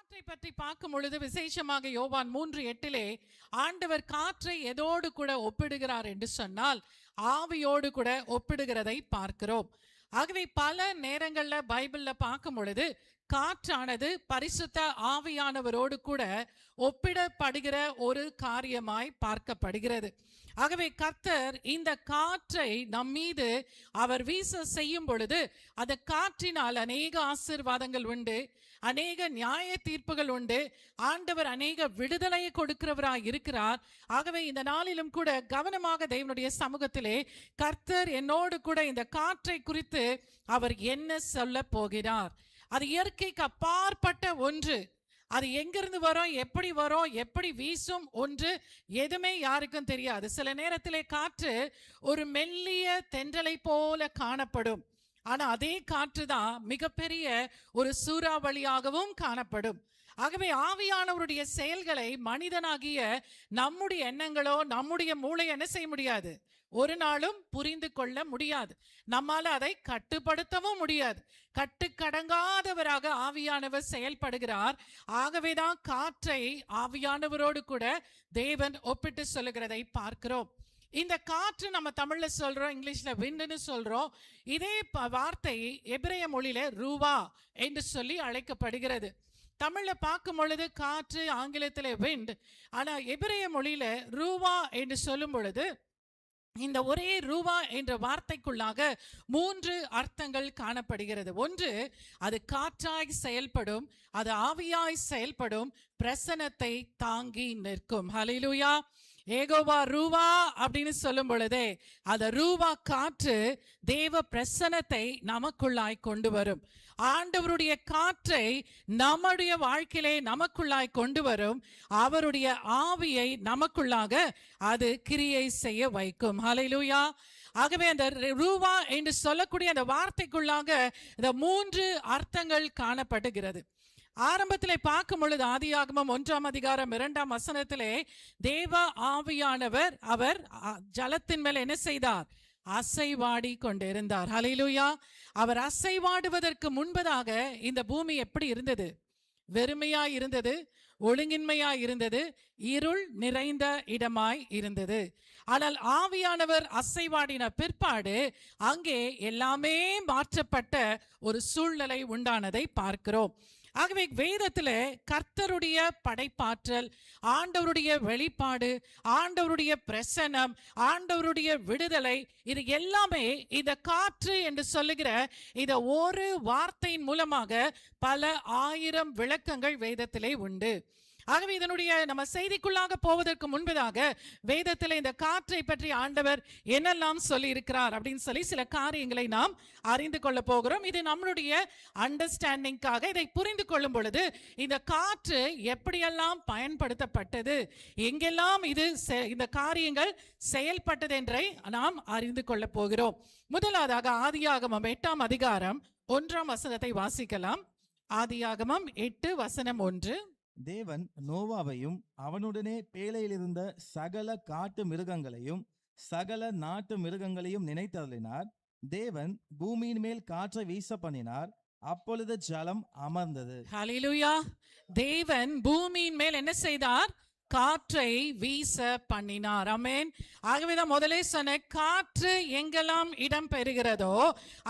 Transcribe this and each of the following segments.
காற்றை பற்றி பார்க்கும் பொழுது விசேஷமாக யோவான் 3:8 ஆண்டவர் காற்றை எதோடு கூட ஒப்பிடுகிறார் என்று சொன்னால் ஆவியோடு கூட ஒப்பிடுகிறதை பார்க்கிறோம். ஆகவே பல நேரங்கள்ல பைபிள்ல பார்க்கும் பொழுது காற்றானது பரிசுத்த ஆவியானவரோடு கூட ஒப்பிடப்படுகிற ஒரு காரியமாய் பார்க்கப்படுகிறது. ஆகவே கர்த்தர் இந்த காற்றை நம் மீது அவர் வீச செய்யும் பொழுது அந்த காற்றினால் அநேக ஆசீர்வாதங்கள் உண்டு, அநேக நியாய தீர்ப்புகள் உண்டு. ஆண்டவர் அநேக விடுதலையை கொடுக்கிறவராய் இருக்கிறார். ஆகவே இந்த நாளிலும் கூட கவனமாக தேவனுடைய சமூகத்திலே கர்த்தர் என்னோடு கூட இந்த காற்றை குறித்து அவர் என்ன சொல்ல போகிறார். அது இயற்கைக்கு அப்பாற்பட்ட ஒன்று. அது எங்கிருந்து வரும், எப்படி வரும், எப்படி வீசும் ஒன்று எதுவுமே யாருக்கும் தெரியாது. சில நேரத்திலே காற்று ஒரு மெல்லிய தென்றலை போல காணப்படும். ஆனா அதே காற்று தான் மிகப்பெரிய ஒரு சூறாவளியாகவும் காணப்படும். ஆகவே ஆவியானவருடைய செயல்களை மனிதனாகிய நம்முடைய எண்ணங்களோ நம்முடைய மூளை என்ன செய்ய முடியாது, ஒரு நாளும் புரிந்து கொள்ள முடியாது. நம்மால அதை கட்டுப்படுத்தவும் முடியாது. கட்டுக்கடங்காதவராக ஆவியானவர் செயல்படுகிறார். ஆகவேதான் காற்றை ஆவியானவரோடு கூட தேவன் ஒப்பிட்டு சொல்லுகிறதை பார்க்கிறோம். இந்த காற்று நம்ம தமிழ்ல சொல்றோம், இங்கிலீஷ்ல விண்ட்னு சொல்றோம். இதே வார்த்தை எபிரேய மொழியில ரூவா என்று சொல்லி அழைக்கப்படுகிறது. தமிழ்ல பார்க்கும் பொழுது காற்று, ஆங்கிலத்திலே விண்ட். ஆனா எபிரேய மொழியில ரூவா என்று சொல்லும் பொழுது இந்த ஒரே ரூவா என்ற வார்த்தைக்குள்ளாக 3 அர்த்தங்கள் காணப்படுகிறது. ஒன்று, அது காற்றாய் செயல்படும், அது ஆவியாய் செயல்படும், பிரசன்னத்தை தாங்கி நிற்கும். ஹல்லேலூயா. ஏகோவா ரூவா அப்படின்னு சொல்லும் பொழுதே அந்த ரூவா காற்று தேவ பிரசன்னத்தை நமக்குள்ளாய் கொண்டு வரும். ஆண்டவருடைய காற்றை நம்முடைய வாழ்க்கையிலே நமக்குள்ளாய் கொண்டு வரும். அவருடைய ஆவியை நமக்குள்ளாக அது கிரியை செய்ய வைக்கும். ஹல்லேலூயா. ஆகவே அந்த ரூவா என்று சொல்லக்கூடிய அந்த வார்த்தைக்குள்ளாக இந்த 3 அர்த்தங்கள் காணப்படுகிறது. ஆரம்பத்திலே பார்க்கும் பொழுது ஆதியாகமம் 1:2 தேவ ஆவியானவர் அவர் ஜலத்தின் மேல் என்ன செய்தார், அசைவாடி கொண்டிருந்தார். ஹல்லேலூயா. அவர் அசைவாடுவதற்கு முன்பதாக இந்த பூமி எப்படி இருந்தது? வெறுமையாய் இருந்தது, ஒழுங்கின்மையாய் இருந்தது, இருள் நிறைந்த இடமாய் இருந்தது. ஆனால் ஆவியானவர் அசைவாடின பிற்பாடு அங்கே எல்லாமே மாற்றப்பட்ட ஒரு சூழ்நிலை உண்டானதை பார்க்கிறோம். ஆகவே வேதத்துல கர்த்தருடைய படைப்பாற்றல், ஆண்டவருடைய வெளிப்பாடு, ஆண்டவருடைய பிரசன்னம், ஆண்டவருடைய விடுதலை, இது எல்லாமே இந்த காற்று என்று சொல்லுகிற இந்த ஒரு வார்த்தையின் மூலமாக பல ஆயிரம் விளக்கங்கள் வேதத்திலே உண்டு. ஆகவே இதனுடைய நம்ம செய்திக்குள்ளாக போவதற்கு முன்பதாக வேதத்தில் இந்த காற்றை பற்றி ஆண்டவர் என்னெல்லாம் சொல்லி இருக்கிறார் அப்படின்னு சொல்லி சில காரியங்களை நாம் அறிந்து கொள்ள போகிறோம். இது நம்மளுடைய அண்டர்ஸ்டாண்டிங்காக. இதை புரிந்து கொள்ளும் பொழுது இந்த காற்று எப்படியெல்லாம் பயன்படுத்தப்பட்டது, எங்கெல்லாம் இந்த காரியங்கள் செயல்பட்டது என்றை நாம் அறிந்து கொள்ள போகிறோம். முதலாவதாக ஆதியாகமம் 8:1 வாசிக்கலாம். ஆதியாகமம் 8:1. தேவன் நோவாவையும் அவனுடனே பேழையிலிருந்த சகல காட்டு மிருகங்களையும் சகல நாட்டு மிருகங்களையும் நினைத்தருளினார். தேவன் பூமியின் மேல் காற்றை வீச பண்ணினார். அப்பொழுது ஜலம் அமர்ந்தது. ஹல்லேலூயா. தேவன் பூமியின் மேல் என்ன செய்தார்? காற்றை வீச பண்ணினார். ஆமென். ஆகவேதான் முதலே சொன்ன, காற்று எங்கெல்லாம் இடம் பெறுகிறதோ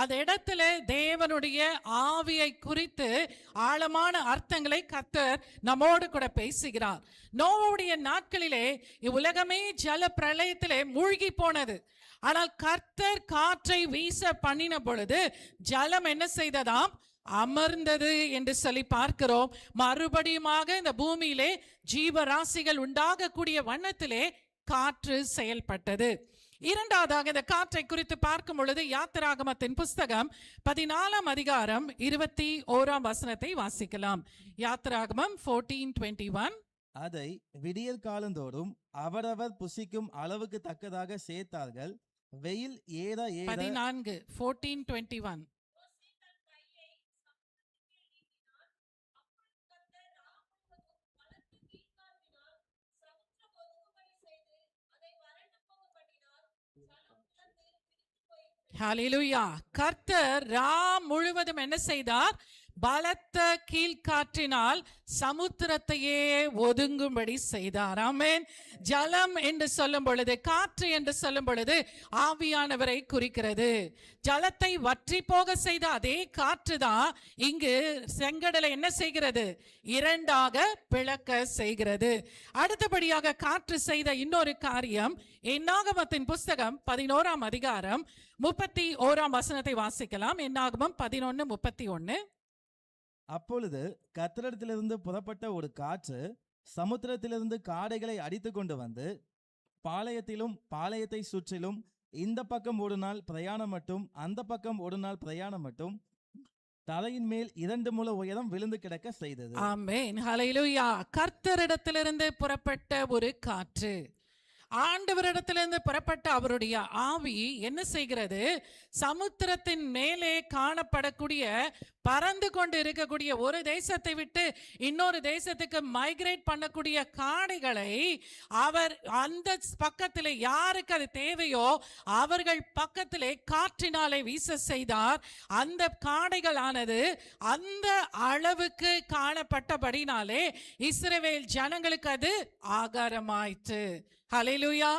அந்த இடத்துல தேவனுடைய ஆவியை குறித்து ஆழமான அர்த்தங்களை கர்த்தர் நம்மோடு கூட பேசுகிறார். நோவாவுடைய நாட்களிலே உலகமே ஜல பிரளயத்திலே மூழ்கி போனது. ஆனால் கர்த்தர் காற்றை வீச பண்ணின பொழுது ஜலம் என்ன செய்ததாம்? அமர்ந்தது என்று சொல்லி பார்க்கிறோம். மறுபடியுமாக இந்த பூமியிலே ஜீவராசிகள் உண்டாகக்கூடிய வண்ணத்திலே காற்று செயல்பட்டது. இரண்டாவதாக இந்த காற்றை குறித்து பார்க்கும் பொழுது யாத்திராகமத்தின் புஸ்தகம் 14:21 வாசிக்கலாம். யாத்திராகமம் 14:21. அதை விடியற் காலந்தோறும் அவரவர் புசிக்கும் அளவுக்கு தக்கதாக சேர்த்தார்கள். வெயில் ஏற 14:21. ஹல்லேலூயா. கர்த்தர் முழுவதும் என்ன செய்தார்? பலத்த கீழ்காற்றினால் சமுத்திரத்தையே ஒதுங்கும்படி செய்தார். ஆமென். ஜலம் என்று சொல்லும் பொழுது, காற்று என்று சொல்லும் பொழுது ஆவியானவரை குறிக்கிறது. ஜலத்தை வற்றி போக செய்த அதே காற்று தான் இங்கு செங்கடலை என்ன செய்கிறது? இரண்டாக பிளக்க செய்கிறது. அடுத்தபடியாக காற்று செய்த இன்னொரு காரியம், என்னாகமத்தின் புஸ்தகம் 11ஆம் அதிகாரம் 31ஆம் வசனத்தை வாசிக்கலாம். என்னாகமம் 11:31. அப்பொழுது கர்த்தரிடத்திலிருந்து புறப்பட்ட ஒரு காற்று சமுத்திரத்திலிருந்து காடைகளை அடித்து கொண்டு வந்து பாளையத்திலும் பாளையத்தை சுற்றிலும் இந்த பக்கம் ஒரு நாள் பிரயாணம் மட்டும் அந்த பக்கம் ஒரு நாள் பிரயாணம் மட்டும் தலையின் மேல் 2 முழ உயரம் விழுந்து கிடக்க செய்தது. ஆமென். ஹல்லேலூயா. கர்த்தரிடத்திலிருந்து புறப்பட்ட ஒரு காற்று, ஆண்டவரிடத்திலிருந்து புறப்பட்ட அவருடைய ஆவி என்ன செய்கிறது? சமுத்திரத்தின் மேலே காணப்படக்கூடிய, பறந்து கொண்டு இருக்கக்கூடிய, ஒரு தேசத்தை விட்டு இன்னொரு தேசத்துக்கு மைக்ரேட் பண்ணக்கூடிய காடைகளை அவர் அந்த பக்கத்திலே, யாருக்கு அது தேவையோ அவர்கள் பக்கத்திலே காற்றினாலே வீச செய்தார். அந்த காடைகளானது அந்த அளவுக்கு காணப்பட்டபடினாலே இஸ்ரவேல் ஜனங்களுக்கு அது ஆகாரமாயிற்று. ஹல்லேலூயா.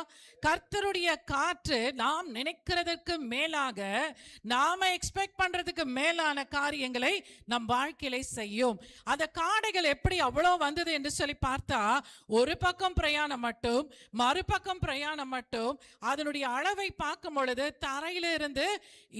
கர்த்தருடைய காற்று நாம் நினைக்கிறதுக்கு மேலாக, நாம எக்ஸ்பெக்ட் பண்றதுக்கு மேலான காரியங்களை நம் வாழ்க்கையில செய்யும். அந்த காடைகள் எப்படி அவ்வளோ வந்தது என்று சொல்லி பார்த்தா, ஒரு பக்கம் பிரயாணம் மட்டும் மறுபக்கம் பிரயாணம் மட்டும் அதனுடைய அளவை பார்க்கும் பொழுது தரையிலிருந்து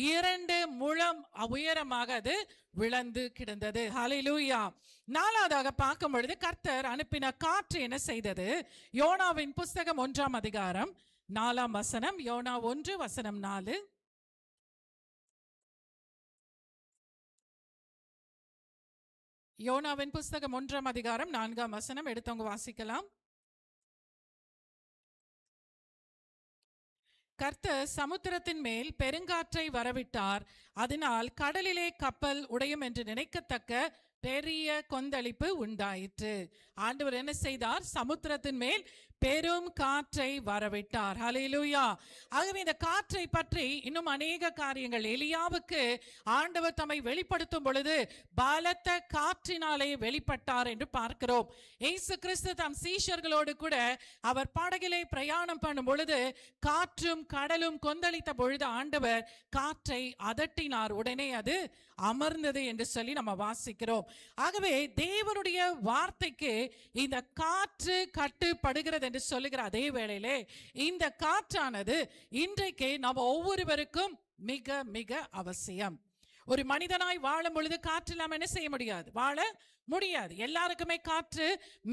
2 முழம் உயரமாக அது விழுந்து கிடந்தது. ஹல்லேலூயா. நாலாவதாக பார்க்கும் பொழுது கர்த்தர் அனுப்பின காற்று என்ன செய்தது? யோனாவின் புஸ்தகம் 1ஆம் அதிகாரம் 4ஆம் வசனம். யோனா 1:4. யோனாவின் புஸ்தகம் 1ஆம் அதிகாரம் 4ஆம் வசனம். எடுத்தவங்க வாசிக்கலாம். கர்த்தர் சமுத்திரத்தின் மேல் பெருங்காற்றை வரவிட்டார். அதனால் கடலிலே கப்பல் உடையும் என்று நினைக்கத்தக்க பெரிய கொந்தளிப்பு உண்டாயிற்று. ஆண்டவர் என்ன செய்தார்? சமுத்திரத்தின் மேல் பெரும் காற்றை வரவிட்டார். ஹல்லேலூயா. ஆகவே இந்த காற்றை பற்றி இன்னும் அநேக காரியங்கள், எலியாவுக்கு ஆண்டவர் தம்மை வெளிப்படுத்தும் பொழுது பலத்த காற்றினாலே வெளிப்பட்டார் என்று பார்க்கிறோம். இயேசு கிறிஸ்து தம் சீஷர்களோடு கூட அவர் படகிலே பிரயாணம் பண்ணும் பொழுது காற்றும் கடலும் கொந்தளித்த பொழுது ஆண்டவர் காற்றை அதட்டினார், உடனே அது அமர்ந்தது என்று சொல்லி நம்ம வாசிக்கிறோம். ஆகவே தேவனுடைய வார்த்தைக்கு இந்த காற்று கட்டுப்படுகிறது என்று சொல்லுகிற அதே வேளையிலே இந்த காற்றானது இன்றைக்கு நம்ம ஒவ்வொருவருக்கும் மிக மிக அவசியம். ஒரு மனிதனாய் வாழும் பொழுது காற்று இல்லாம என்ன செய்ய முடியாது? வாழ முடியாது. எல்லாருக்குமே காற்று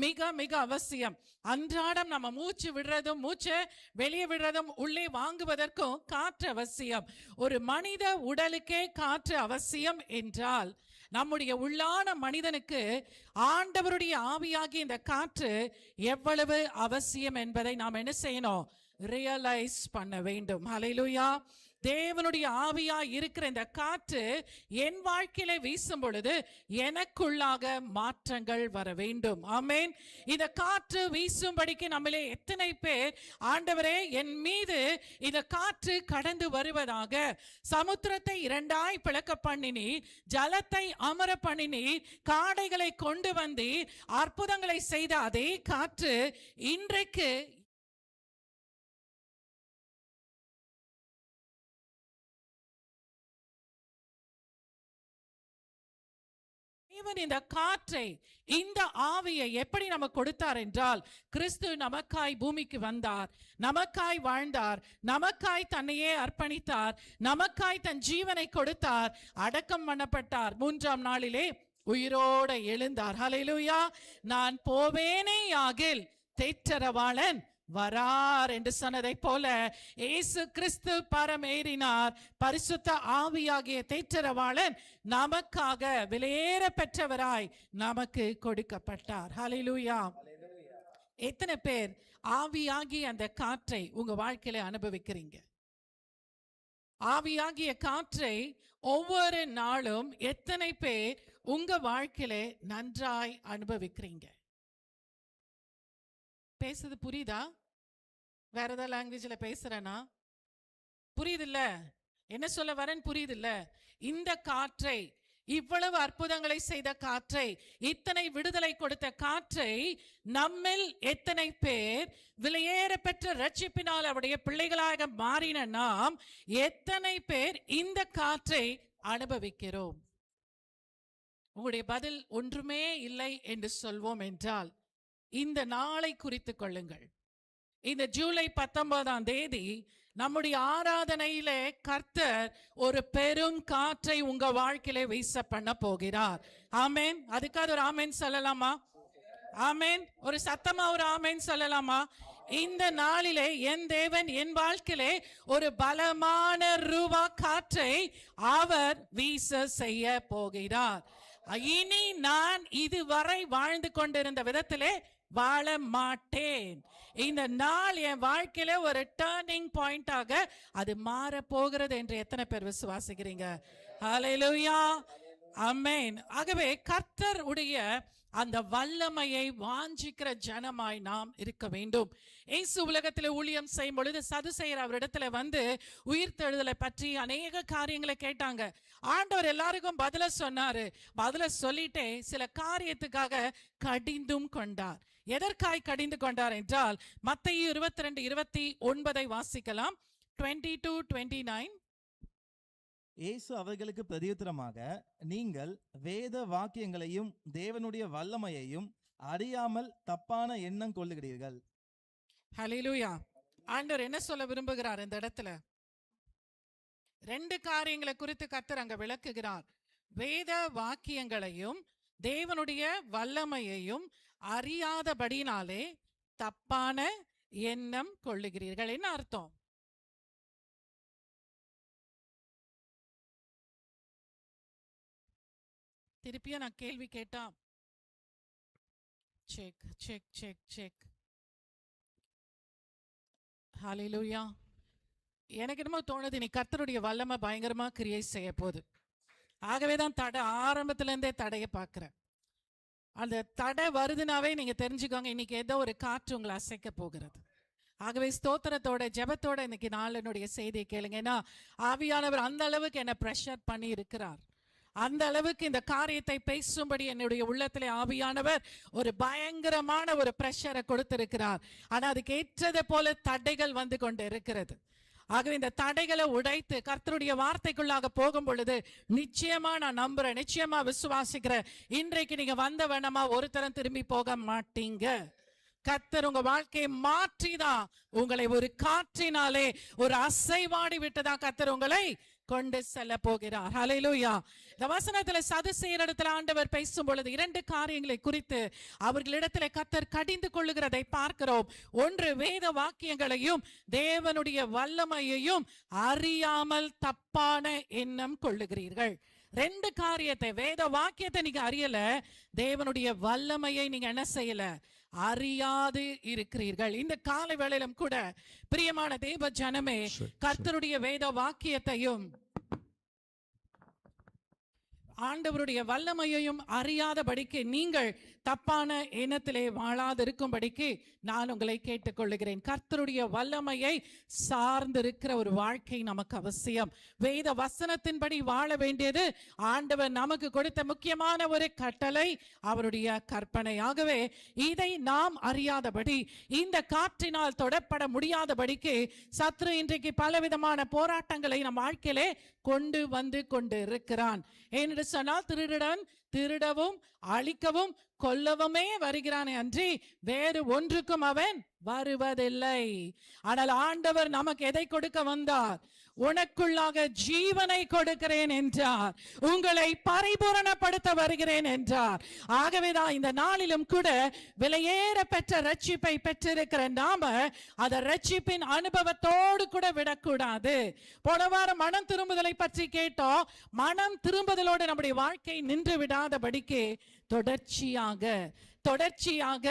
மிக மிக அவசியம். அன்றாடம் நம்ம மூச்சு விடுறதும் மூச்சை வெளியே விடுறதும் உள்ளே வாங்குவதற்கும் காற்று அவசியம். ஒரு மனித உடலுக்கே காற்று அவசியம் என்றால் நம்முடைய உள்ளான மனிதனுக்கு ஆண்டவருடைய ஆவியாகி இந்த காற்று எவ்வளவு அவசியம் என்பதை நாம் என்ன செய்யணும்? ரியலைஸ் பண்ண வேண்டும். ஹல்லேலூயா. தேவனுடைய ஆவியா இருக்கிற இந்த காற்று என் வாழ்க்கையில வீசும் பொழுது எனக்குள்ளாக மாற்றங்கள் வர வேண்டும். ஆமென். இந்த காற்று வீசும்படிக்கு நம்மளே எத்தனை பேர், ஆண்டவரே என் மீது இந்த காற்று கடந்து வருவதாக, சமுத்திரத்தை 2ஆய் பிளக்க பண்ணினீர், ஜலத்தை அமர பண்ணினீர், காடைகளை கொண்டு வந்தீர், அற்புதங்களை செய்த அதே காற்று இன்றைக்கு தேவன் இந்த காற்றை, இந்த ஆவியை எப்படி நமக்கு கொடுத்தார் என்றால், கிறிஸ்து நமக்காய் பூமிக்கு வந்தார், நமக்காய் வாழ்ந்தார், நமக்காய் தன்னையே அர்ப்பணித்தார், நமக்காய் தன் ஜீவனை கொடுத்தார், அடக்கம் பண்ணப்பட்டார், 3ஆம் நாளிலே உயிரோட எழுந்தார். ஹல்லேலூயா. நான் போவேனே ஆகில் தேற்றரவாளன் வரார் என்று சொன்னதை போல இயேசு கிறிஸ்து பரமேறினார். பரிசுத்த ஆவியாகிய தேற்றரவாளன் நமக்காக விலையேற பெற்றவராய் நமக்கு கொடுக்கப்பட்டார். ஹல்லேலூயா. எத்தனை பேர் ஆவியாகிய அந்த காற்றை உங்க வாழ்க்கையில அனுபவிக்கிறீங்க? ஆவியாகிய காற்றை ஒவ்வொரு நாளும் எத்தனை பேர் உங்க வாழ்க்கையில நன்றாய் அனுபவிக்கிறீங்க? பேசுறது புரியுதா? வேற ஏதாவது லாங்குவேஜ்ல பேசுறேனா? புரியுது இல்ல? என்ன சொல்ல வரேன்னு புரியுது இல்ல? இந்த காற்றை இவ்வளவு அற்புதங்களை செய்த காற்றை, இத்தனை விடுதலை கொடுத்த காற்றை நம்மில் எத்தனை பேர் விலையேற பெற்ற ரட்சிப்பினால் அவருடைய பிள்ளைகளாக மாறின நாம் எத்தனை பேர் இந்த காற்றை அனுபவிக்கிறோம்? உங்களுடைய பதில் ஒன்றுமே இல்லை என்று சொல்வோம் என்றால் இந்த நாளை குறித்துக் கொள்ளுங்கள். இந்த ஜூலை 19ஆம் தேதி நம்முடைய ஆராதனையில கர்த்தர் ஒரு பெரும் காற்றை உங்க வாழ்க்கையில வீச பண்ண போகிறார். ஆமேன். அதுக்காக ஒரு ஆமேன் சொல்லலாமா? ஆமேன். ஒரு சத்தமா ஒரு ஆமேன் சொல்லலாமா? இந்த நாளிலே என் தேவன் என் வாழ்க்கையிலே ஒரு பலமான ரூபா காற்றை அவர் வீச செய்ய போகிறார். இனி நான் இதுவரை வாழ்ந்து கொண்டிருந்த விதத்திலே வாழ மாட்டேன். இந்த நாள் என் வாழ்க்கையில ஒரு டர்னிங் பாயிண்டாக அது மாற போகிறது என்று எத்தனை பேர் விசுவாசிக்கிறீங்க? ஹல்லேலூயா, ஆமென். ஆகவே கர்த்தர் உடைய அந்த வல்லமையை வாஞ்சிக்கிற ஜனமாய் நாம் இருக்க வேண்டும். இயேசு உலகத்தில் ஊழியம் செய்யும் பொழுது சதுசேயர் அவரிடத்துல வந்து உயிர்த்தெழுதலை பற்றி அநேக காரியங்களை கேட்டாங்க. ஆண்டவர் எல்லாருக்கும் பதில சொன்னாரு. பதில சொல்லிட்டே சில காரியத்துக்காக கடிந்தும் கொண்டார். எதற்காய் கடிந்து கொண்டார் என்றால் மத்தேயு 22:29 வாசிக்கலாம். 20-29. இயேசு அவர்களுக்கு பிரதியுத்தரமாக, நீங்கள் வேத வாக்கியங்களையும் தேவனுடைய வல்லமையையும் அறியாமல் தப்பான எண்ணம் கொள்ளுகிறீர்கள். ஹல்லேலூயா. ஆண்டவர் என்ன சொல்ல விரும்புகிறார் இந்த இடத்துல? ரெண்டு காரியங்களை குறித்து கர்த்தர் அங்க விளக்குகிறார். வேத வாக்கியங்களையும் தேவனுடைய வல்லமையையும் அறியாதபடினாலே தப்பான எண்ணம் கொள்ளுகிறீர்கள். என்ன அர்த்தம்? திருப்பியும் நான் கேள்வி கேட்டா செக் செக் செக் செக். ஹல்லேலூயா. எனக்கு என்னமோ தோணுது நீ கர்த்தருடைய வல்லமை பயங்கரமா கிரியை செய்ய போகுது. ஆகவேதான் தடை ஆரம்பத்துல இருந்தே தடையை பார்க்கிறேன். அந்த தடை வருதுனாவே நீங்க தெரிஞ்சுக்கோங்க, இன்னைக்கு ஏதோ ஒரு காற்று உங்களை அசைக்க போகிறது. ஆகவே ஸ்தோத்திரத்தோட ஜெபத்தோட இன்னைக்கு நாளினுடைய செய்தியை கேளுங்க. ஏன்னா ஆவியானவர் அந்த அளவுக்கு என்ன பிரஷர் பண்ணி இருக்கிறார். அந்த அளவுக்கு இந்த காரியத்தை பேசும்படி என்னுடைய உள்ளத்திலே ஆவியானவர் ஒரு பயங்கரமான ஒரு பிரஷரை கொடுத்திருக்கிறார். ஆனா அதுக்கு ஏற்றதை போல தடைகள் வந்து கொண்டு இருக்கிறது. ஆகவே இந்த தடைகளை உடைத்து கர்த்தருடைய வார்த்தைக்குள்ளாக போகும் பொழுது நிச்சயமா நான் நம்புறேன், நிச்சயமா விசுவாசிக்கிறேன், இன்றைக்கு நீங்க வந்த வேணாமா ஒரு தரம் திரும்பி போக மாட்டீங்க. கர்த்தர் உங்க வாழ்க்கையை மாற்றிதான் உங்களை ஒரு காற்றினாலே ஒரு அசைவாடி விட்டுதான் கர்த்தர் உங்களை கொண்டு செல்ல போகிறார். ஹல்லேலூயா. இந்த வசனத்துல சதுசேயர் இடத்துல ஆண்டவர் பேசும் பொழுது இரண்டு காரியங்களை குறித்து அவர்களிடத்துல கர்த்தர் கடிந்து கொள்ளுகிறதை பார்க்கிறோம். ஒன்று, வேத வாக்கியங்களையும் தேவனுடைய வல்லமையையும் அறியாமல் தப்பான எண்ணம் கொள்ளுகிறீர்கள். ரெண்டு காரியத்தை, வேத வாக்கியத்தை நீங்க அறியல, தேவனுடைய வல்லமையை நீங்க என்ன செய்யல, அறியாது இருக்கிறீர்கள். இந்த காலை வேளையிலும் கூட பிரியமான தேவ ஜனமே, கர்த்தருடைய வேத வாக்கியத்தையும் ஆண்டவருடைய வல்லமையையும் அறியாதபடிக்கு நீங்கள் தப்பான எண்ணத்திலே வாழாதிருக்கும்படிக்கு நான் உங்களை கேட்டுக்கொள்ளுகிறேன். கர்த்தருடைய வல்லமையை சார்ந்திருக்கிற ஒரு வாழ்க்கை நமக்கு அவசியம். வேத வசனத்தின்படி வாழ வேண்டியது ஆண்டவர் நமக்கு கொடுத்த முக்கியமான ஒரு கட்டளை, அவருடைய கற்பனை. ஆகவே இதை நாம் அறியாதபடி, இந்த காற்றினால் தொடப்பட முடியாதபடிக்கு சத்ரு இன்றைக்கு பலவிதமான போராட்டங்களை நம் வாழ்க்கையிலே கொண்டு வந்து கொண்டு இருக்கிறான். என்று சொன்னால் திருடன் திருடவும் அழிக்கவும் கொல்லவுமே வருகிறானே அன்றி வேறு ஒன்றுக்கும் அவன் வருவதில்லை. ஆனால் ஆண்டவர் நமக்கு எதை கொடுக்க வந்தார்? உனக்குள்ளாக ஜீவனை கொடுக்கிறேன் என்றார், உங்களை பரிபூரணப்படுத்த வருகிறேன் என்றார். ஆகவேதான் இந்த நாளிலும் கூட விலையேற பெற்ற ரட்சிப்பை பெற்றிருக்கிற நாம அந்த ரட்சிப்பின் அனுபவத்தோடு கூட விடக்கூடாது. போன வாரம் மனம் திரும்புதலை பற்றி கேட்டோம். மனம் திரும்புதலோடு நம்முடைய வாழ்க்கை நின்று விடாதபடிக்கு தொடர்ச்சியாக தொடர்ச்சியாக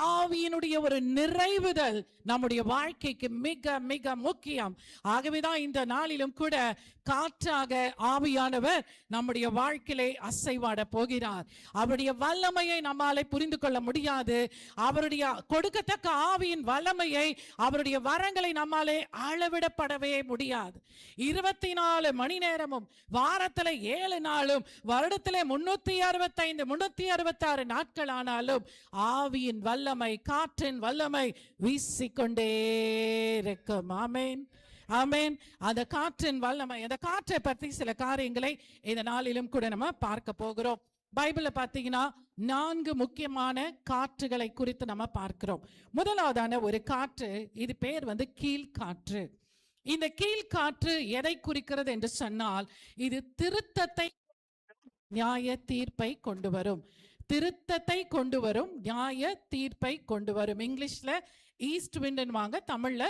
ஆவியினுடைய ஒரு நிறைவுதல் நம்முடைய வாழ்க்கைக்கு மிக மிக முக்கியம். ஆகவேதான் இந்த நாளிலும் கூட காற்றாக ஆவியானவர் நம்முடைய வாழ்க்கையிலே அசைவாட போகிறார். அவருடைய வல்லமையை நம்மாலே புரிந்து கொள்ள முடியாது. அவருடைய கொடுக்கத்தக்க ஆவியின் வல்லமையை, அவருடைய வரங்களை நம்மாலே அளவிடப்படவே முடியாது. 24 மணி நேரமும், வாரத்துல 7 நாளும், வருடத்திலே 365 366 நாட்கள் ஆனாலும் ஆவியின் வல்லமை, காற்றின் வல்லமை வீசிக்கொண்டே இருக்கும். ஆமென், ஆமென். அந்த காற்றின் வல்லமை, அந்த காற்றை பற்றி சில காரியங்களை இந்த நாளிலும் கூட நம்ம பார்க்க போகிறோம். பைபிள்ல பாத்தீங்கன்னா 4 முக்கியமான காற்றுகளை குறித்து நம்ம பார்க்கிறோம். முதலாவதான ஒரு காற்று, இது பேர் கீழ்காற்று. இந்த கீழ்காற்று எதை குறிக்கிறது என்று சொன்னால், இது திருத்தத்தை, நியாய தீர்ப்பை கொண்டு வரும். திருத்தத்தை கொண்டு வரும், நியாய தீர்ப்பை கொண்டு வரும். இங்கிலீஷ்ல ஈஸ்ட் விண்ட் வாங்க, தமிழ்ல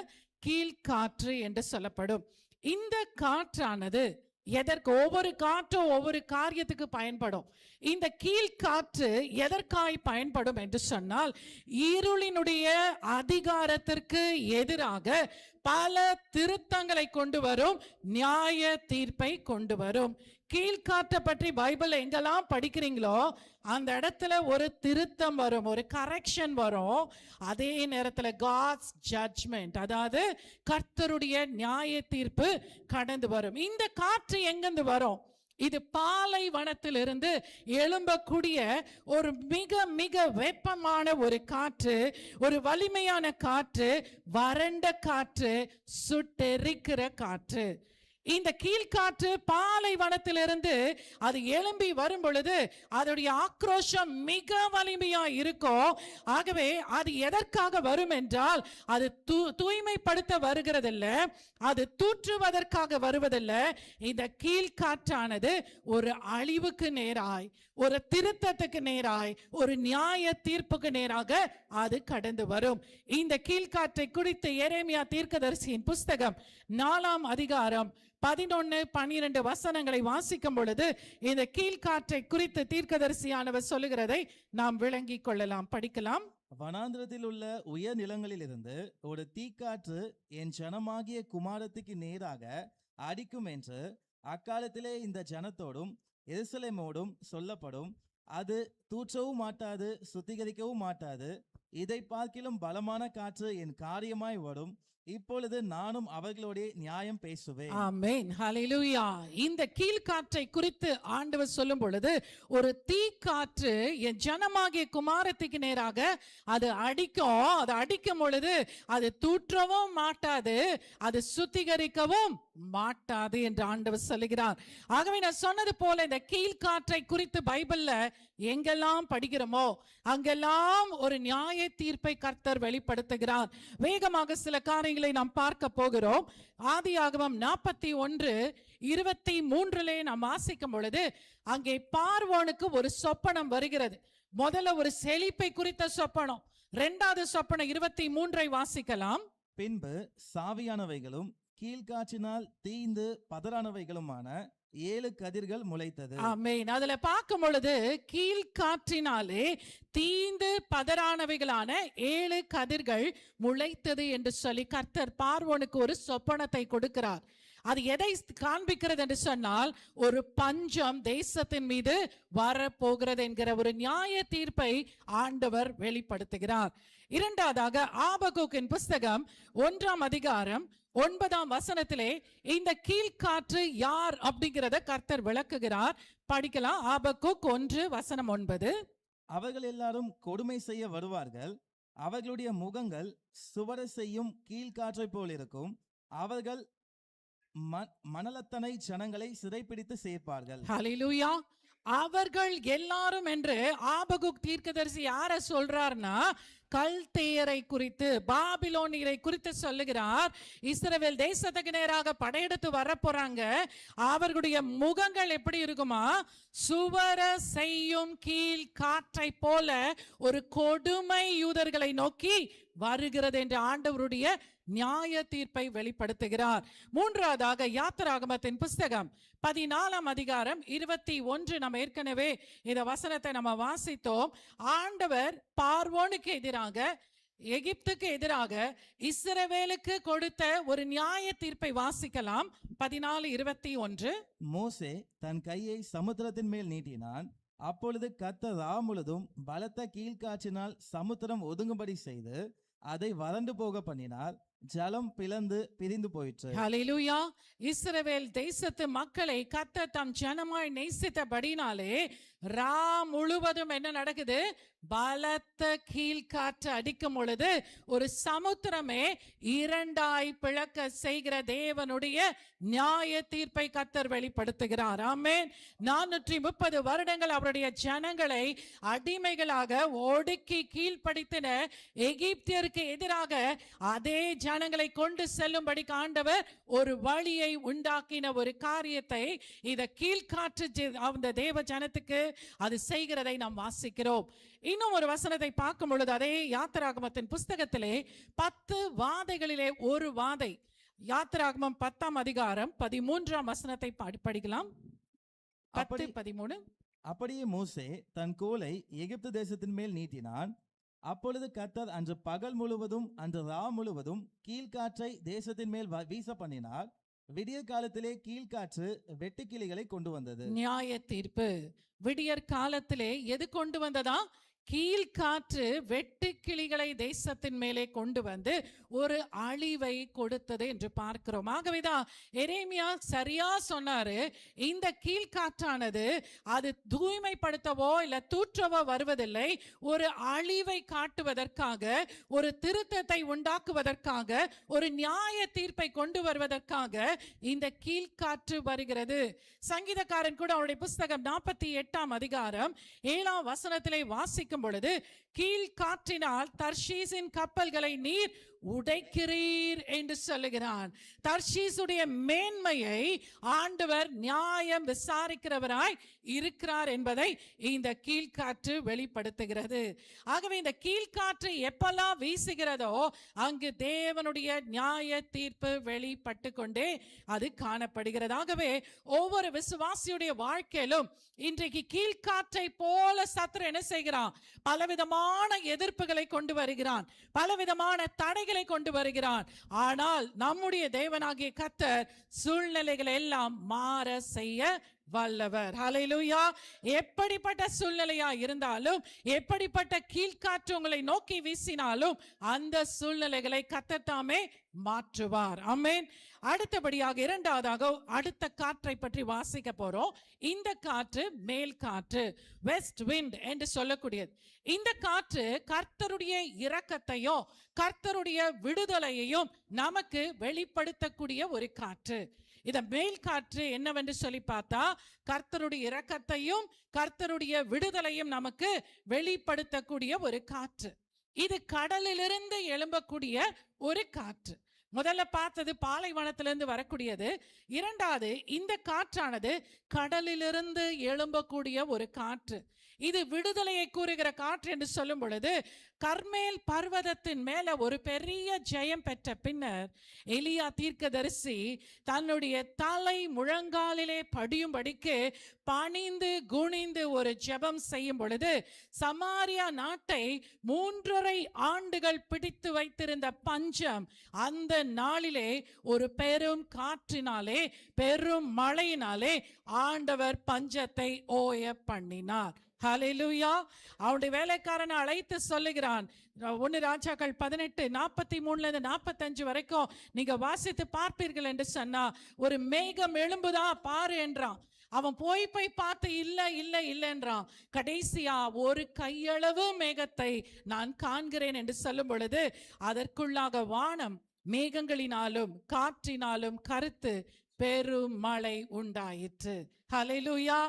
கீழ்காற்று என்று சொல்லப்படும். இந்த காற்றானது எதற்கு, ஒவ்வொரு காற்றும் ஒவ்வொரு காரியத்துக்கு பயன்படும். இந்த கீழ்காற்று எதற்காய் பயன்படும் என்று சொன்னால், இருளினுடைய அதிகாரத்திற்கு எதிராக பல திருத்தங்களை கொண்டு வரும், நியாய தீர்ப்பை கொண்டு வரும். கீழ்காற்றை பற்றி பைபிள் எங்கெல்லாம் படிக்கிறீங்களோ அந்த இடத்துல ஒரு திருத்தம் வரும், ஒரு கரெக்ஷன் வரும். அதே நேரத்தில் காட்ஸ் ஜட்ஜ்மெண்ட், அதாவது கர்த்தருடைய நியாய தீர்ப்பு கடந்து வரும். இந்த காற்று எங்கிருந்து வரும்? இது பாலைவனத்திலிருந்து எழும்பக்கூடிய ஒரு மிக மிக வெப்பமான ஒரு காற்று, ஒரு வலிமையான காற்று, வறண்ட காற்று, சுட்டெரிக்கிற காற்று. இந்த கீழ்காற்று பாலைவனத்திலிருந்து அது எழும்பி வரும் பொழுது அதோடைய ஆக்ரோஷம் மிக வலிமையா இருக்கும். ஆகவே அது எதற்காக வரும் என்றால், அது தூய்மைப்படுத்த வருகிறதில்லை, அது தூற்றுவதற்காக வருவதில்லை. இந்த கீழ்காற்றானது ஒரு அழிவுக்கு நேராய், ஒரு திருத்தத்துக்கு நேராய், ஒரு நியாய தீர்ப்புக்கு நேராக அது கடந்து வரும். இந்த கீழ்காற்றை குறித்து எரேமியா தீர்க்கதரிசியின் புஸ்தகம் 4ஆம் அதிகாரம் 11, 12 வசனங்களை வாசிக்கும் பொழுது இந்த கீழ்காற்றை குறித்து தீர்க்கதரிசியானவர் சொல்லுகிறதை நாம் விளங்கிக் கொள்ளலாம். படிக்கலாம். வனாந்திரத்தில் உள்ள உயர் நிலங்களில் இருந்து ஒரு தீக்காற்று என் ஜனமாகிய குமாரத்துக்கு நேராக அடிக்கும் என்று அக்காலத்திலே இந்த ஜனத்தோடும் எருசலேமோடும் சொல்லப்படும். அது தூற்றவும் மாட்டாது, சுத்திகரிக்கவும் மாட்டாது. இதை பார்க்கிலும் பலமான காற்று என் காரியமாய் வரும். இப்பொழுது நானும் அவர்களோட நியாயம் பேசுவேன். ஆமென், ஹல்லேலூயா. இந்த கீழ்காற்றை குறித்து ஆண்டவர் சொல்லும் பொழுது, ஒரு தீக்காற்று என் ஜனமாகிய குமாரத்துக்கு நேராக அது அடிக்கும். அது அடிக்கும் பொழுது அது தூற்றவும் மாட்டாது, அது சுத்திகரிக்கவும் மாட்டாது என்று ஆண்டவர் சொல்லுகிறார். ஆகவே நான் சொன்னது போல இந்த கீழ்காற்றை குறித்து பைபிள்ல எங்கெல்லாம் படிக்கிறோமோ அங்கெல்லாம் ஒரு நியாய தீர்ப்பை கர்த்தர் வெளிப்படுத்துகிறார். வேகமாக சில காரியங்களை நாம் பார்க்க போகிறோம். ஆதியாகமம் 41:23 நாம் வாசிக்கும் பொழுது, அங்கே பார்வோனுக்கு ஒரு சொப்பனம் வருகிறது. முதல்ல ஒரு செழிப்பை குறித்த சொப்பனம், 2வது சொப்பனம் 23 வாசிக்கலாம். பின்பு சாவியானவைகளும் கீழ்காற்றினால் தீந்து பதறானவைகளுமான 7 கதிர்கள் முளைத்தது. ஆமென். அதுல பார்க்கும் பொழுது கீழ்காற்றினாலே தீந்து பதறானவைகளான 7 கதிர்கள் முளைத்தது என்று சொல்லி கர்த்தர் பார்வோனுக்கு ஒரு சொப்பனத்தை கொடுக்கிறார். அது எதை காண்பிக்கிறது என்று சொன்னால், ஒரு பஞ்சம் தேசத்தின் மீது வரப்போகிறது என்கிற ஒரு நியாய தீர்ப்பை ஆண்டவர் வெளிப்படுத்துகிறார். 2வதாக ஆபகுக்கின் புஸ்தகம் 1ஆம் அதிகாரம் 9ஆம் வசனத்திலே இந்த கீழ்காற்று யார் அப்படிங்கிறத கர்த்தர் விளக்குகிறார். படிக்கலாம். ஆபகுக் 1:9. அவர்கள் எல்லாரும் கொடுமை செய்ய வருவார்கள், அவர்களுடைய முகங்கள் சுவர செய்யும் கீழ்காற்றை போல் இருக்கும். அவர்கள் மணலத்தனை ஜனங்களை சிறைப்பிடித்து சேர்ப்பார்கள். ஹல்லேலூயா. அவர்கள் எல்லாரும் என்று ஆபகுக் தீர்க்கதரிசி யார சொல்றார்னா, கல்தேயரை குறித்து, பாபிலோனியரை குறித்து சொல்லுகிறார். இஸ்ரவேல் தேசத்துக்கு நேராக படையெடுத்து வர போறாங்க. அவர்களுடைய முகங்கள் எப்படி இருக்குமா? சுவர செய்யும் கீழ் காற்றை போல ஒரு கொடுமை யூதர்களை நோக்கி வருகிறது என்று ஆண்டவருடைய நியாய தீர்ப்பை வெளிப்படுத்துகிறார். மூன்றாவதாக யாத்திராகமத்தின் புஸ்தகம் 14 அதிகாரம் 21. நம்ம ஏற்கனவே இந்த வசனத்தை நம்ம வாசித்தோம். ஆண்டவர் பார்வோனுக்கு எதிராக, எகிப்துக்கு எதிராக இஸ்ரவேலுக்கு கொடுத்த ஒரு நியாய தீர்ப்பை வாசிக்கலாம். 14:21. மோசே தன் கையை சமுத்திரத்தின் மேல் நீட்டினான். அப்பொழுது கர்த்தர் முழுதும் பலத்த கீழ்காற்றினால் சமுத்திரம் ஒதுங்கும்படி செய்து அதை வறண்டு போக பண்ணினார். ஜலம் பிளந்து பிரிந்து போயிற்று. ஹல்லேலூயா. இஸ்ரவேல் தேசத்து மக்களை கர்த்தர் தம் ஜனமாய் நேசித்தபடினாலே முழுவதும் என்ன நடக்குது? பலத்த கீழ்காற்று அடிக்கும் பொழுது ஒரு சமுத்திரமே இரண்டாய் பிளக்க செய்கிற தேவனுடைய நியாய தீர்ப்பை கர்த்தர் வெளிப்படுத்துகிறார். ஆமென். 430 வருடங்கள் அவருடைய ஜனங்களை அடிமைகளாக ஒடுக்கி கீழ்ப்படுத்தின எகிப்தியருக்கு எதிராக அதே ஜனங்களை கொண்டு செல்லும்படி ஆண்டவர் ஒரு வழியை உண்டாக்கின ஒரு காரியத்தை இத கீழ்காற்று அந்த தேவ ஜனத்துக்கு அது செய்கிறதை நாம் வாசிக்கிறோம். இன்னும் ஒரு வசனத்தை பார்க்கும் பொழுது அதே யாத்திராகமத்தின் புஸ்தகத்திலே 10 வாதைகளிலே ஒரு வாதை, யாத்திராகமம் 10 அதிகாரம் 13 வசனத்தை படிக்கலாம். 10:13. அப்படியே மோசே தன் கோலை எகிப்து தேசத்தின் மேல் நீட்டினான். அப்பொழுது கர்த்தர் அன்று பகல் முழுவதும் அன்று முழுவதும் கீழ்காற்றை தேசத்தின் மேல் வீச பண்ணினார். விடியற் காலத்திலே கீழ்காற்று வெட்டுக்கிளிகளை கொண்டு வந்தது. நியாய தீர்ப்பு விடியற் காலத்திலே எது கொண்டு வந்ததா? கீழ்காற்று வெட்டுக்கிளிகளை தேசத்தின் மேலே கொண்டு வந்து ஒரு அழிவை கொடுத்தது என்று பார்க்கிறோம். ஆகவேதான் எரேமியா சரியா சொன்னாரு, இந்த கீழ்காற்றானது அது தூய்மைப்படுத்தவோ இல்ல தூற்றவோ வருவதில்லை, ஒரு அழிவை காட்டுவதற்காக, ஒரு திருத்தத்தை உண்டாக்குவதற்காக, ஒரு நியாய தீர்ப்பை கொண்டு வருவதற்காக இந்த கீழ்காற்று வருகிறது. சங்கீதக்காரன் கூட அவருடைய புஸ்தகம் 48 அதிகாரம் 7 வசனத்திலே வாசிக்கும் பொழுது, கீழ்காற்றினால் தர்ஷீசின் கப்பல்களை நீர் உடைக்கிறீர் என்று சொல்லுகிறான். தர்ஷீசுடைய மேன்மையை ஆண்டவர் நியாயம் விசாரிக்கிறவராய் இருக்கிறார் என்பதை இந்த கீழ்காற்று வெளிப்படுத்துகிறது. ஆகவே இந்த கீழ்காற்று எப்பெல்லாம் வீசுகிறதோ அங்கு தேவனுடைய நியாய தீர்ப்பு வெளிப்பட்டு கொண்டே அது காணப்படுகிறது. ஆகவே ஒவ்வொரு விசுவாசியுடைய வாழ்க்கையிலும் இன்றைக்கு கீழ்காற்றை போல சத்துரு என்ன செய்கிறான்? பலவிதமான எதிர்ப்புகளை கொண்டு வருகிறான், பலவிதமான தடைகளை கொண்டு வருகிறான். ஆனால் நம்முடைய தேவனாகிய கர்த்தர் சூழ்நிலைகளை எல்லாம் மாற செய்ய வல்லவர். ஹல்லேலூயா. எப்படிப்பட்ட சூழ்நிலையா இருந்தாலும், எப்படிப்பட்ட கீழ்காற்று உங்களை நோக்கி வீசினாலும் அந்த சூழ்நிலைகளை கர்த்தர் தாமே மாற்றுவார். ஆமென். அடுத்தபடியாக இரண்டாவதாக அடுத்த காற்றை பற்றி வாசிக்க போறோம். இந்த காற்று மேல் காற்று, வெஸ்ட் விண்ட் என்று சொல்லக்கூடியது. இந்த காற்று கர்த்தருடைய இரக்கத்தையும் கர்த்தருடைய விடுதலையையும் நமக்கு வெளிப்படுத்தக்கூடிய ஒரு காற்று. இத மேல் காற்று என்னவென்று சொல்லி பார்த்தா, கர்த்தருடைய இரக்கத்தையும் கர்த்தருடைய விடுதலையும் நமக்கு வெளிப்படுத்தக்கூடிய ஒரு காற்று. இது கடலிலிருந்து எழும்பக்கூடிய ஒரு காற்று. முதல்ல பார்த்தது பாலைவனத்திலிருந்து வரக்கூடியது. இரண்டாவது, இந்த காற்றானது கடலிலிருந்து எழும்பக்கூடிய ஒரு காற்று. இது விடுதலையை கூறுகிற காற்று என்று சொல்லும் பொழுது, கர்மேல் பர்வதத்தின் மேல ஒரு பெரிய ஜெயம் பெற்ற பின்னர் எலியா தீர்க்கதரிசி தன்னுடைய தலை முழங்காலிலே படியும்படிக்கு பணிந்து குனிந்து ஒரு ஜெபம் செய்யும் பொழுது, சமாரியா நாட்டை 3.5 ஆண்டுகள் பிடித்து வைத்திருந்த பஞ்சம் அந்த நாளிலே ஒரு பெரும் காற்றினாலே, பெரும் மழையினாலே ஆண்டவர் பஞ்சத்தை ஓய பண்ணினார். ஹல்லேலூயா. அவனுடைய வேலைக்காரனை அழைத்து சொல்லுகிறான். 1 ராஜாக்கள் 18:43 45 வரைக்கும் நீங்க வாசித்து பார்ப்பீர்கள் என்று சொன்னா, ஒரு மேகம் எழும்புதா பாரு என்றான். அவன் போய் பார்த்து இல்ல இல்ல இல்லைன்றான். கடைசியா ஒரு கையளவு மேகத்தை நான் காண்கிறேன் என்று சொல்லும் பொழுது, அதற்குள்ளாக வானம் மேகங்களினாலும் காற்றினாலும் கருத்து பெருமழை உண்டாயிற்று. ஹல்லேலூயா.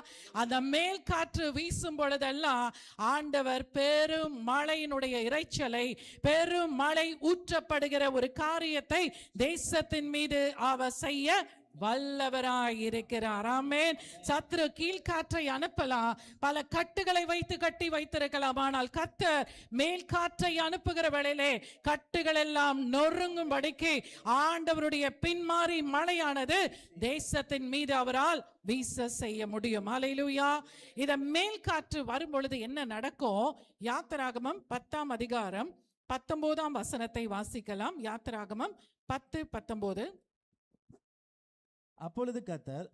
அந்த மேல் காற்று வீசும் பொழுதெல்லாம் ஆண்டவர் பெரும் மழையினுடைய இரைச்சலை, பெரும் மழை ஊற்றப்படுகிற ஒரு காரியத்தை தேசத்தின் மீது அவர் செய்ய வல்லவராய் இருக்கிறார். ஆமென். சத்ரு கீழ்காற்றை அனுப்பலாம், பல கட்டுகளை வைத்து கட்டி வைத்திருக்கலாம். ஆனால் கர்த்தர் மேல் காற்றை அனுப்புகிற வேளையிலே கட்டுகள் எல்லாம் நொறுங்கும்படிக்கு ஆண்டவருடைய பின்மாறி மழையானது தேசத்தின் மீது அவரால் வீச செய்ய முடியும். ஹல்லேலூயா. இத மேல் காற்று வரும் பொழுது என்ன நடக்கும்? யாத்திராகமம் 10ஆம் அதிகாரம் 19ஆம் வசனத்தை வாசிக்கலாம். யாத்திராகமம் 10:19. அப்பொழுது கர்த்தர்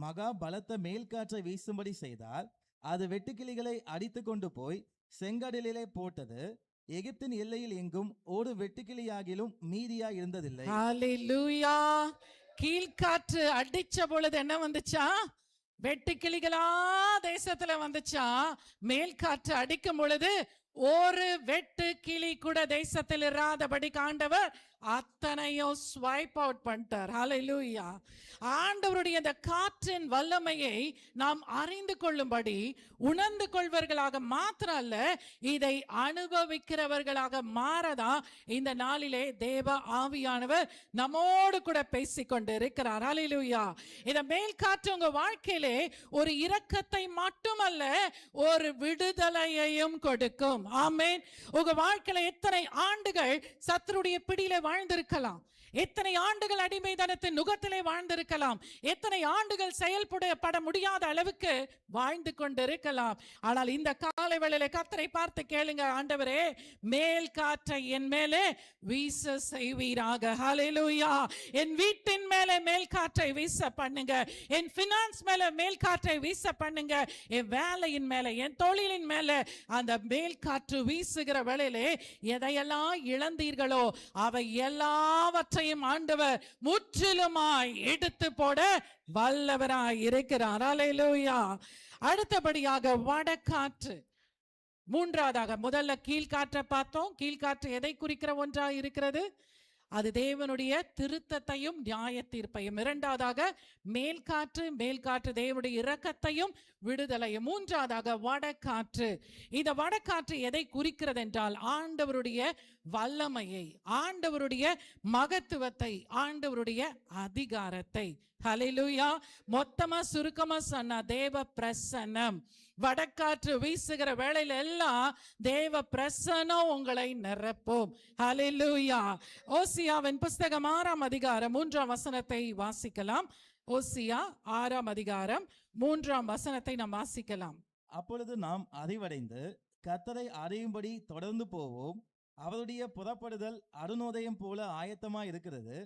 மகா பலத்த மேல் காற்றை வீசும்படி செய்தார். அது வெட்டுக்கிளிகளை அடித்து கொண்டு போய் செங்கடலிலே போட்டது. எகிப்தின் எல்லையில் எங்கும் ஒரு வெட்டுக்கிளியாகிலும் மீதியா இருந்ததில்லை. ஹல்லேலூயா. கீழ்காற்று அடிச்ச பொழுது என்ன வந்துச்சா? வெட்டுக்கிளிகளா தேசத்துல வந்துச்சா? மேல் காற்று அடிக்கும் பொழுது ஒரு வெட்டு கிளி கூட தேசத்தில் இராதபடி ஆண்டவர் அத்தனையும் ஸ்வைப் அவுட் பண்ணிட்டார். ஹல்லேலூயா. ஆண்டவருடைய அந்த காற்றின் வல்லமையை நாம் அறிந்து கொள்ளும்படி உணர்ந்து கொள்வர்களாக மாத்திரம் அல்ல, இதை அனுபவிக்கிறவர்களாக மாறதா இந்த நாளிலே தேவ ஆவியானவர் நம்மோடு கூட பேசிக்கொண்டு இருக்கிறார். ஹல்லேலூயா. இந்த மேல் காற்று உங்க வாழ்க்கையிலே ஒரு இரக்கத்தை மட்டுமல்ல, ஒரு விடுதலையையும் கொடுக்கும். ஆமென். உங்க வாழ்க்கையில எத்தனை ஆண்டுகள் சத்துருடைய பிடியில வாழ்ந்திருக்கலாம், எத்தனை ஆண்டுகள் அடிமைதனத்தின் நுகத்திலே வாழ்ந்திருக்கலாம், எத்தனை ஆண்டுகள் செயல்பட முடியாத அளவுக்கு வாழ்ந்து கொண்டிருக்கலாம். ஆனால் இந்த காலை வேளையிலே கர்த்தரை பார்த்து கேளுங்க, ஆண்டவரே மேல் காற்றை என் மேலே வீச செய்வீராக. ஹல்லேலூயா. என் வீட்டின் மேலே மேல் காற்றை வீச பண்ணுங்க, என் பினான்ஸ் மேலே மேல் காற்றை வீச பண்ணுங்க, என் வேலையின் மேலே, என் தொழிலின் மேலே அந்த மேல் காற்று வீசுகிற வேளையிலே எதையெல்லாம் இழந்தீர்களோ அவை எல்லாவற்றையும் ஆண்டவர் முற்றிலுமாய் எடுத்து போட வல்லவராய் இருக்கிறார். ஹல்லேலூயா. அடுத்தபடியாக வடகாற்று. மூன்றாவதாக, முதல்ல கீழ்காற்றை பார்த்தோம். கீழ்காற்று எதை குறிக்கிற ஒன்றா இருக்கிறது? அது தேவனுடைய திருத்தத்தையும் நியாய தீர்ப்பையும். இரண்டாவதாக மேல்காற்று. மேல்காற்று தேவனுடைய இரக்கத்தையும் விடுதலையும். மூன்றாவதாக வடகாற்று. இந்த வடகாற்று எதை குறிக்கிறது என்றால் ஆண்டவருடைய வல்லமையை, ஆண்டவருடைய மகத்துவத்தை, ஆண்டவருடைய அதிகாரத்தை. ஹல்லேலூயா. மொத்தமா சுருக்கமா சொன்னா தேவ பிரசன்னம். வடக்காற்று வீசுகிற வேளையில எல்லாம் தேவ பிரசன்னம் உங்களை நிரப்பும். ஹல்லேலூயா. ஓசியாவின் புஸ்தகம் 6ஆம் அதிகாரம் 3ஆம் வசனத்தை வாசிக்கலாம். ஓசியா 6ஆம் அதிகாரம் 3ஆம் வசனத்தை நாம் வாசிக்கலாம். அப்பொழுது நாம் அறிவடைந்து கர்த்தரை அறியும்படி தொடர்ந்து போவோம். அவருடைய புறப்படுதல் அருணோதயம் போல ஆயத்தமாய் இருக்கிறது.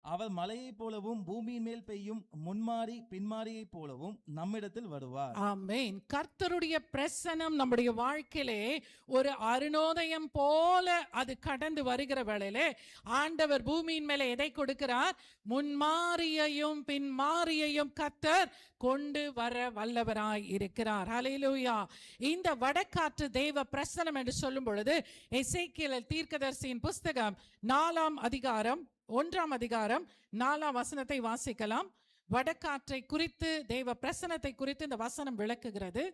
அவர் மலையைப் போலவும் பூமியின் மேல் பெய்யும் முன்மாறி பின்மாரியைப் போலவும் நம்மிடத்தில் வருவார். ஆமென். கர்த்தருடைய பிரசன்னம் நம்முடைய வாழ்க்கையிலே ஒரு அருணோதயம் போல அது கடந்து வருகிற வேளையிலே ஆண்டவர் பூமியின் மேலே எதை கொடுக்கிறார்? முன்மாரியையும் பின்மாரியையும் கர்த்தர் கொண்டு வர வல்லவராய் இருக்கிறார். ஹல்லேலூயா. இந்த வடகாற்று தேவ பிரசன்னம் என்று சொல்லும் பொழுது எசேக்கியேல் தீர்க்கதரிசியின் புஸ்தகம் 4ஆம் அதிகாரம் 1ஆம் அதிகாரம் 4ஆம் வசனத்தை வாசிக்கலாம். வடகாற்றை குறித்து, தேவ பிரசன்னத்தை குறித்து இந்த வசனம் விளக்குகிறது.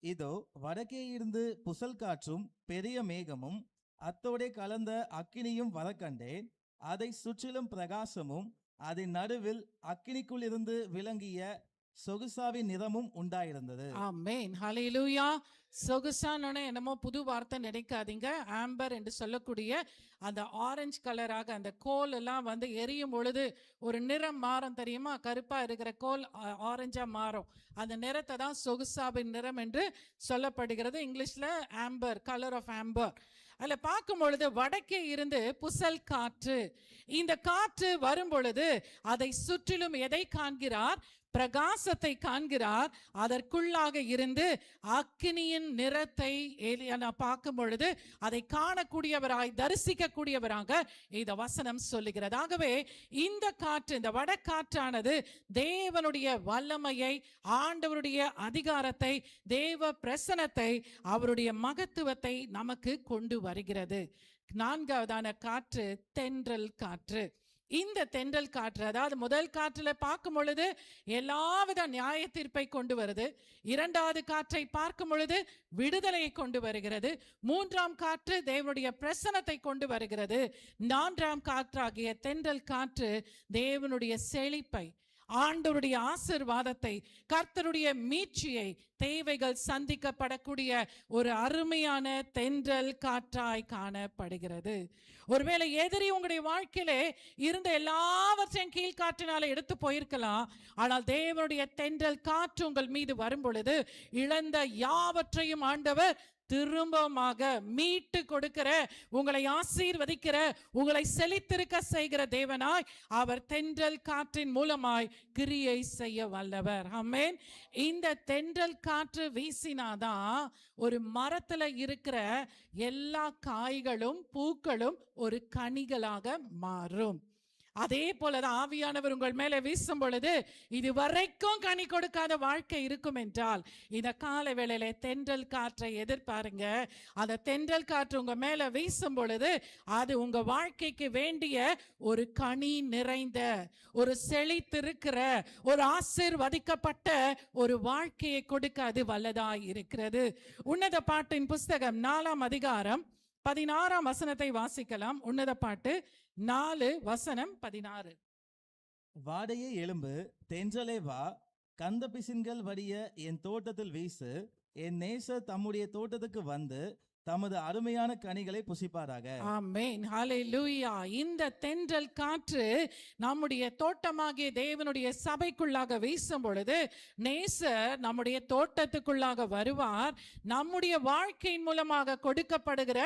இதோ வடக்கே இருந்து புசல் காற்றும் பெரிய மேகமும் அத்தோடே கலந்த அக்கினியும் வர கண்டேன். அதை சுற்றிலும் பிரகாசமும் அதன் நடுவில் அக்கினிக்குள் இருந்து விளங்கிய சொகுசாவின் நிறமும் உண்டாயிருந்தது. ஆமென். ஹல்லேலூயா. சொகுசான என்னமோ புது வார்த்தை நினைக்காதீங்க. ஆம்பர் என்று சொல்லக்கூடிய அந்த ஆரஞ்சு கலராக அந்த கோல் எல்லாம் வந்து எரியும் பொழுது ஒரு நிறம் மாறும் தெரியுமா? கருப்பா இருக்கிற கோல் ஆரஞ்சா மாறும். அந்த நிறத்தை தான் சொகுசாவின் நிறம் என்று சொல்லப்படுகிறது. இங்கிலீஷ்ல ஆம்பர், கலர் ஆஃப் ஆம்பர். அதுல பார்க்கும் பொழுது வடக்கே இருந்து புசல் காற்று. இந்த காற்று வரும் பொழுது அதை சுற்றிலும் எதை காண்கிறார்? பிரகாசத்தை காண்கிறார். அதற்குள்ளாக இருந்து அக்கினியின் நிறத்தை பார்க்கும் பொழுது அதை காணக்கூடியவராய், தரிசிக்கக்கூடியவராக இந்த வசனம் சொல்லுகிறது. ஆகவே இந்த காற்று, இந்த வடகாற்றானது தேவனுடைய வல்லமையை, ஆண்டவருடைய அதிகாரத்தை, தேவ பிரசன்னத்தை, அவருடைய மகத்துவத்தை நமக்கு கொண்டு வருகிறது. நான்காவதான காற்று தென்றல் காற்று. இந்த தென்றல் காற்று, அதாவது முதல் காற்றுல பார்க்கும் பொழுது எல்லாவித நியாய தீர்ப்பை கொண்டு வருது. இரண்டாவது காற்றை பார்க்கும் பொழுது விடுதலையை கொண்டு வருகிறது. மூன்றாம் காற்று தேவனுடைய பிரசன்னத்தை கொண்டு வருகிறது. நான்காம் காற்றாகிய தென்றல் காற்று தேவனுடைய செழிப்பை, ஆண்டவருடைய ஆசீர்வாதத்தை, கர்த்தருடைய மீட்சியை, தேவைகள் சந்திக்கப்படக்கூடிய ஒரு அருமையான தென்றல் காற்றாய் காணப்படுகிறது. ஒருவேளை எதிரி உங்களுடைய வாழ்க்கையிலே இருந்த எல்லாவற்றையும் கீழ்காற்றினால எடுத்து போயிருக்கலாம். ஆனால் தேவனுடைய தென்றல் காற்று உங்கள் மீது வரும் பொழுது இழந்த யாவற்றையும் ஆண்டவர் திரும்பமாக மீட்டு கொடுக்கிற, உங்களை ஆசீர்வதிக்கிற, உங்களை செழித்திருக்க செய்கிற தேவனாய் அவர் தென்றல் காற்றின் மூலமாய் கிரியை செய்ய வல்லவர். ஆமென். இந்த தென்றல் காற்று வீசினாதான் ஒரு மரத்துல இருக்கிற எல்லா காய்களும் பூக்களும் ஒரு கனிகளாக மாறும். அதே போலதான் ஆவியானவர் உங்கள் மேல வீசும் பொழுது இதுவரைக்கும் கனி கொடுக்காத வாழ்க்கை இருக்கும் என்றால் இந்த கால வேளையில தென்றல் காற்றை எதிர்பாருங்க. அந்த தென்றல் காற்று உங்க மேல வீசும் பொழுது அது உங்க வாழ்க்கைக்கு வேண்டிய ஒரு கனி நிறைந்த, ஒரு செழித்திருக்கிற, ஒரு ஆசீர்வதிக்கப்பட்ட ஒரு வாழ்க்கையை கொடுக்க அது வல்லதாய் இருக்கிறது. உன்னத பாட்டின் புஸ்தகம் 4ஆம் அதிகாரம் 16ஆம் வசனத்தை வாசிக்கலாம். உன்னத பாட்டு 4:16. வாடையே எழும்பு, தென்றலே வா, கந்த பிசின்கள் வடிய என் தோட்டத்தில் வீசு, என் நேசர் தம்முடைய தோட்டத்துக்கு வந்து தமது அருமையான கனிகளை புசிப்பாராக. ஆமென். ஹல்லேலூயா. இந்த தென்றல் காற்று நம்முடைய தோட்டமாகிய தேவனுடைய சபைக்குள்ளாக வீசும் பொழுது நேசர் நம்முடைய தோட்டத்துக்குள்ளாக வருவார். நம்முடைய வாழ்க்கையின் மூலமாக கொடுக்கப்படுகிற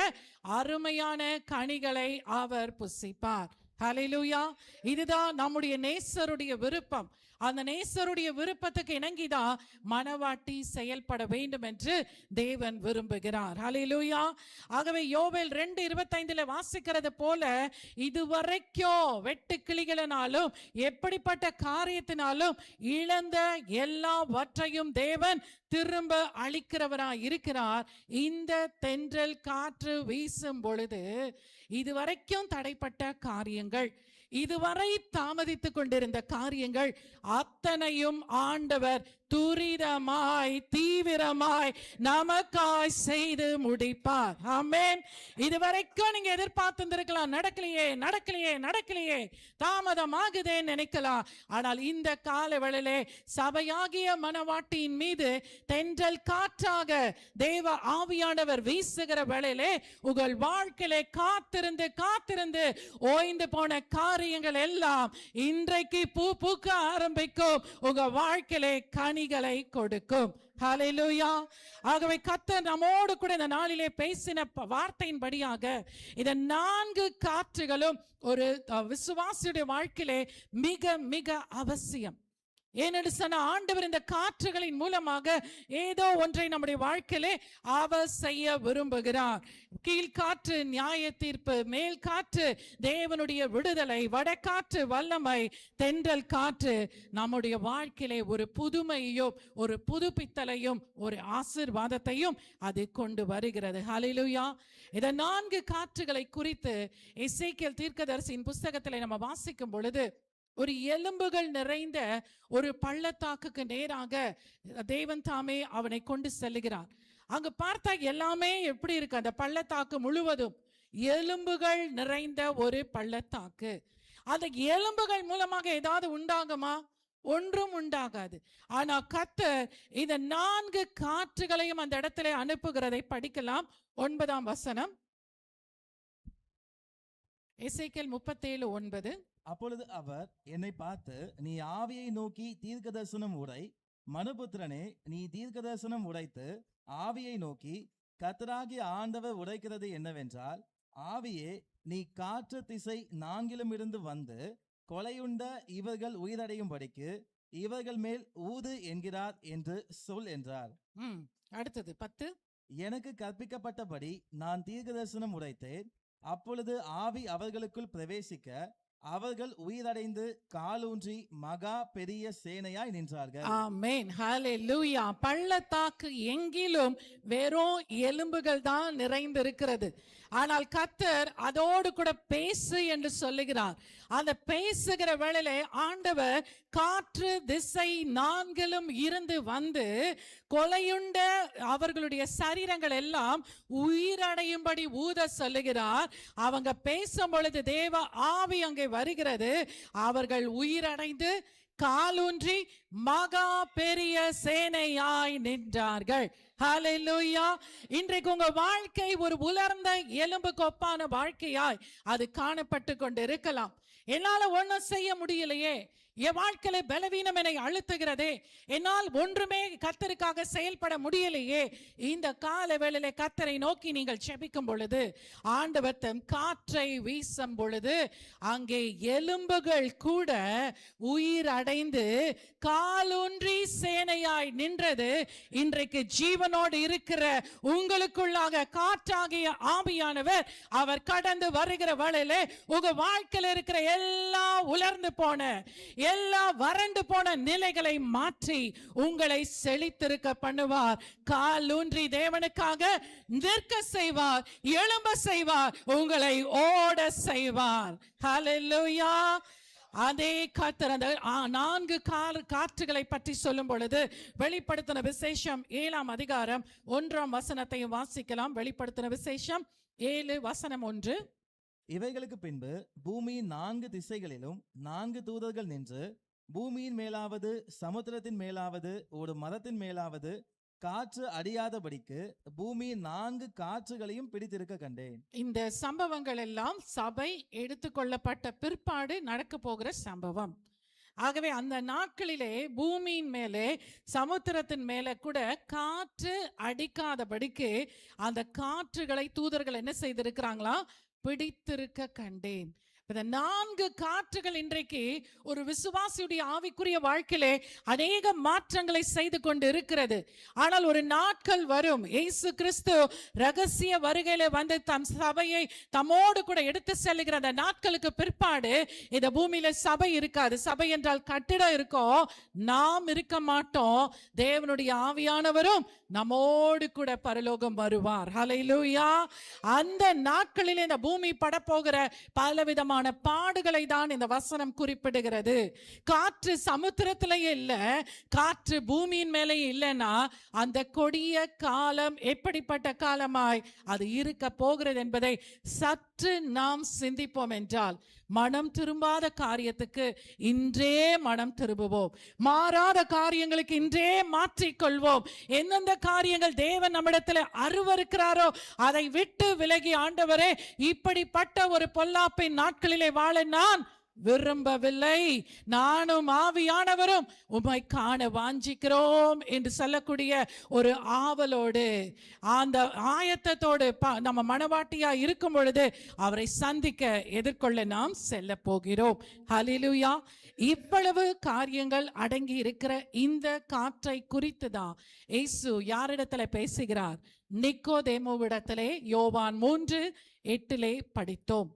அருமையான கனிகளை அவர் புசிப்பார். ஹல்லேலூயா. இதுதான் நம்முடைய நேசருடைய விருப்பம். அந்த நேசருடைய விருப்பத்துக்கு இணங்கிதான் மனவாட்டி செயல்பட வேண்டும் என்று தேவன் விரும்புகிறார். ஹல்லேலூயா. ஆகவே யோவேல் 2:25 வாசிக்கிறது போல இதுவரைக்கும் வெட்டு கிளிகளினாலும் எப்படிப்பட்ட காரியத்தினாலும் இழந்த எல்லாவற்றையும் தேவன் திரும்ப அளிக்கிறவராய் இருக்கிறார். இந்த தென்றல் காற்று வீசும் பொழுது இதுவரைக்கும் தடைப்பட்ட காரியங்கள், இதுவரை தாமதித்துக் கொண்டிருந்த காரியங்கள் அத்தனையும் ஆண்டவர் துரிதமாய் தீவிரமாய் நமக்காய் செய்து முடிப்பார். ஆமென். இதுவரைக்கும் நீங்க எதிர்பார்த்திருக்கலாம், நடக்கலையே நடக்கலையே நடக்கலையே, தாமதமாகுதே நினைக்கலாம். ஆனால் இந்த கால வேளையிலே சபையாகிய மனவாட்டியின் மீது தென்றல் காற்றாக தேவ ஆவியானவர் வீசுகிற வேளையிலே உங்கள் வாழ்க்கையிலே காத்திருந்து காத்திருந்து ஓய்ந்து போன காரியங்கள் எல்லாம் இன்றைக்கு பூ பூக்க ஆரம்பிக்கும். உங்க வாழ்க்கையிலே கனிகளை கொடுக்கும். ஹல்லேலூயா. ஆகவே கர்த்தர் நம்மோடு கூட இந்த நாளிலே பேசின வார்த்தையின்படியாக இந்த 4 காற்றுகளும் ஒரு விசுவாசியுடைய வாழ்க்கையிலே மிக மிக அவசியம். ஏனென்று சொன்ன ஆண்டவர் இந்த காற்றுகளின் மூலமாக ஏதோ ஒன்றை நம்முடைய வாழ்க்கையிலே அவர் செய்ய விரும்புகிறார். கீழ்காற்று நியாய தீர்ப்பு, மேல் காற்று தேவனுடைய விடுதலை, வடகாற்று வல்லமை, தென்றல் காற்று நம்முடைய வாழ்க்கையிலே ஒரு புதுமையையும் ஒரு புதுப்பித்தலையும் ஒரு ஆசீர்வாதத்தையும் அது கொண்டு வருகிறது. ஹல்லேலூயா. இந்த 4 காற்றுகளை குறித்து எசேக்கியேல் தீர்க்கதரிசியின் புஸ்தகத்திலே நம்ம வாசிக்கும் பொழுது ஒரு எலும்புகள் நிறைந்த ஒரு பள்ளத்தாக்குக்கு நேராக தேவன் தாமே அவனை கொண்டு செல்லுகிறார். அங்க பார்த்தா எல்லாமே எப்படி இருக்கு? அந்த பள்ளத்தாக்கு முழுவதும் எலும்புகள் நிறைந்த ஒரு பள்ளத்தாக்கு. அந்த எலும்புகள் மூலமாக ஏதாவது உண்டாகுமா? ஒன்றும் உண்டாகாது. ஆனா கர்த்தர் இந்த 4 காற்றுகளையும் அந்த இடத்துல அனுப்புகிறதை படிக்கலாம். 9ஆம் வசனம், எசேக்கியேல் 37:9. அப்பொழுது அவர் என்னை பார்த்து, நீ ஆவியை நோக்கி தீர்க்க தரிசனம் உரை, மனுபுத்திரனே, நீ தீர்க்க தரிசனம் உரைத்து ஆவியை நோக்கி, கர்த்தராகிய ஆண்டவர் உரைக்கிறது என்னவென்றால், ஆவியே, நீ காற்று திசை 4லும் இருந்து வந்து கொலையுண்ட இவர்கள் உயிரடையும்படிக்கு இவர்கள் மேல் ஊது என்கிறார் என்று சொல் என்றார். அடுத்தது 10. எனக்கு கற்பிக்கப்பட்டபடி நான் தீர்க்க தரிசனம் உரைத்தேன். அப்பொழுது ஆவி அவர்களுக்குள் பிரவேசிக்க அவர்கள் உயிரடைந்து காலூன்றி மகா பெரிய சேனையாய் நின்றார்கள். ஆமென், ஹalleluya. பள்ளத்தாக்கு எங்கிலும் வெறும் எலும்புகள் தான் நிறைந்திருக்கிறது. ஆனால் கர்த்தர் அதோடு கூட பேசு என்று சொல்லுகிறார். அந்த பேசுகிற வேளையிலே ஆண்டவர் காற்று திசை நான்கிலும் இருந்து வந்து கொலையுண்ட அவர்களுடைய சரீரங்கள் எல்லாம் உயிரடையும்படி ஊத சொல்லுகிறார். அவங்க பேசும் பொழுது தேவ ஆவி அங்கே வருகிறது. அவர்கள் உயிரடைந்து காலூன்றி மகா பெரிய சேனையாய் நின்றார்கள். ஹalleluya. இன்றைக்கு உங்க வாழ்க்கை ஒரு உலர்ந்த எலும்பு கொப்பான வாழ்க்கையாய் அது காணப்பட்டு கொண்டிருக்கலாம். என்னால ஒன்றும் செய்ய முடியலையே, என் வாழ்க்கையில பலவீனம் என்னை அழுத்துகிறதே, என்னால் ஒன்றுமே கர்த்தருக்காக செயல்பட முடியலையே. இந்த கால வேளையிலே கர்த்தரை நோக்கி நீங்கள் செபிக்கும் பொழுது, ஆண்டவர் தம் காற்றை வீசும் பொழுது அங்கே எலும்புகள் கூட உயிர் அடைந்து காலூன்றி சேனையாய் நின்றது. இன்றைக்கு ஜீவனோடு இருக்கிற உங்களுக்குள்ளாக காற்றாகிய ஆவியானவர் அவர் கடந்து வருகிற வேளையிலே உங்க வாழ்க்கையில் இருக்கிற எல்லா உலர்ந்து போன எல்லா வறண்டு போன நிலைகளை மாற்றி உங்களை செழித்திருக்க பண்ணுவார். காலூன்றி தேவனுக்காக நிற்க செய்வார், எழும்ப செய்வார், உங்களை ஓட செய்வார். ஹalleluya. அதே கர்த்தர் அந்த 4 காற்றுகளை பற்றி சொல்லும் பொழுது வெளிப்படுத்தின விசேஷம் 7ஆம் அதிகாரம் 1ஆம் வசனத்தையும் வாசிக்கலாம். வெளிப்படுத்தின விசேஷம் 7:1. இவைகளுக்கு பின்பு பூமியின் 4 திசைகளிலும் 4 தூதர்கள் நின்று பூமியின் மேலாவது சமுத்திரத்தின் மேலாவது ஒரு மரத்தின் மேலாவது காற்று அடியாதபடிக்கு பூமியின் 4 காற்றுகளையும் பிடித்திருக்க கண்டேன். இந்த சம்பவங்கள் எல்லாம் சபை எடுத்துக்கொள்ளப்பட்ட பிற்பாடு நடக்க போகிற சம்பவம். ஆகவே அந்த நாட்களிலே பூமியின் மேலே சமுத்திரத்தின் மேலே கூட காற்று அடிக்காதபடிக்கு அந்த காற்றுகளை தூதர்கள் என்ன செய்திருக்கிறாங்களா, பிடித்திருக்க கண்டேன். இந்த 4 காற்றுகள் இன்றைக்கு ஒரு விசுவாசியுடைய ஆவிக்குரிய வாழ்க்கையிலே அநேக மாற்றங்களை செய்து கொண்டு இருக்கிறது. ஆனால் ஒரு நாட்கள் வரும், இயேசு கிறிஸ்து ரகசிய வருகையில வந்து தம் சபையை தம்மோடு கூட எடுத்து செல்லுகிற அந்த நாட்களுக்கு பிற்பாடு இந்த பூமியில சபை இருக்காது. சபை என்றால் கட்டிடம் இருக்கும், நாம் இருக்க மாட்டோம். தேவனுடைய ஆவியானவரும் நம்மோடு கூட பரலோகம் வருவார். ஹல்லேலூயா. அந்த நாட்களில் இந்த பூமி படப்போகிற பலவிதமான பாடுகளை தான் இந்த வசனம் குறிப்பிடுகிறது. காற்று சமுத்திரத்திலேயே இல்லை, காற்று பூமியின் மேலே இல்லைன்னா அந்த கொடிய காலம் எப்படிப்பட்ட காலமாய் அது இருக்க போகிறது என்பதை சற்று நாம் சிந்திப்போம் என்றால், மனம் திரும்பாத காரியத்துக்கு இன்றே மனம் திரும்புவோம். மாறாத காரியங்களுக்கு இன்றே மாற்றிக்கொள்வோம். எந்தெந்த காரியங்கள் தேவன் நம்மிடத்தில் அருவருக்கிறாரோ அதை விட்டு விலகி, ஆண்டவரே இப்படிப்பட்ட ஒரு பொல்லாப்பின் நாட்களிலே வாழ நான் விரும்பவில்லை, நானும் ஆவியானவரும் உம்மை காண வாஞ்சிக்கிறோம் என்று சொல்லக்கூடிய ஒரு ஆவலோடு அந்த ஆயத்தத்தோடு நம்ம மனவாட்டியா இருக்கும் பொழுது அவரை சந்திக்க எதிர்கொள்ள நாம் செல்ல போகிறோம். ஹல்லேலூயா. இவ்வளவு காரியங்கள் அடங்கி இருக்கிற இந்த காற்றை குறித்து தான் இயேசு யாரிடத்துல பேசுகிறார்? நிக்கோதேமுவிடத்திலே யோவான் 3:8 படித்தோம்.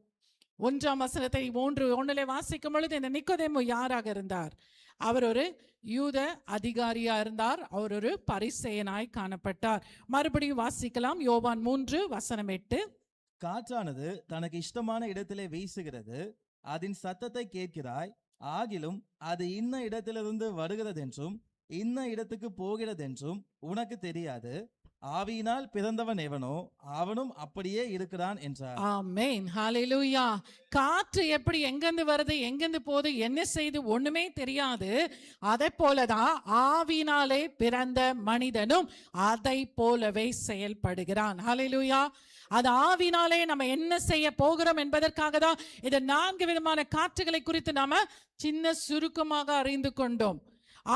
1ஆம் வசனத்தை 3:1 வாசிக்கும் பொழுது இந்த நிக்கோதேமு யாராக இருந்தார்? அவர் ஒரு யூத அதிகாரியா இருந்தார். அவர் ஒரு பரிசேயனாய் காணப்பட்டார். மறுபடியும் வாசிக்கலாம். யோவான் 3:8. காற்றானது தனக்கு இஷ்டமான இடத்திலே வீசுகிறது, அதன் சத்தத்தை கேட்கிறாய், ஆகிலும் அது இன்ன இடத்திலிருந்து வருகிறதென்றும் இன்ன இடத்துக்கு போகிறதென்றும் உனக்கு தெரியாது. ஆவியினால் பிறந்தவன் எவனோ அவனும் அப்படியே இருக்கிறான் என்றார். ஆமென், ஹல்லேலூயா. காற்று எப்படி எங்கிருந்து வருது, எங்கிருந்து போகுது, என்ன செய்து ஒண்ணுமே தெரியாது. அதை போலதான் ஆவியினாலே பிறந்த மனிதனும் அதை போலவே செயல்படுகிறான். ஹல்லேலூயா. அது ஆவினாலே நம்ம என்ன செய்ய போகிறோம் என்பதற்காக தான் இந்த 4 விதமான காற்றுகளை குறித்து நாம சின்ன சுருக்கமாக அறிந்து கொண்டோம்.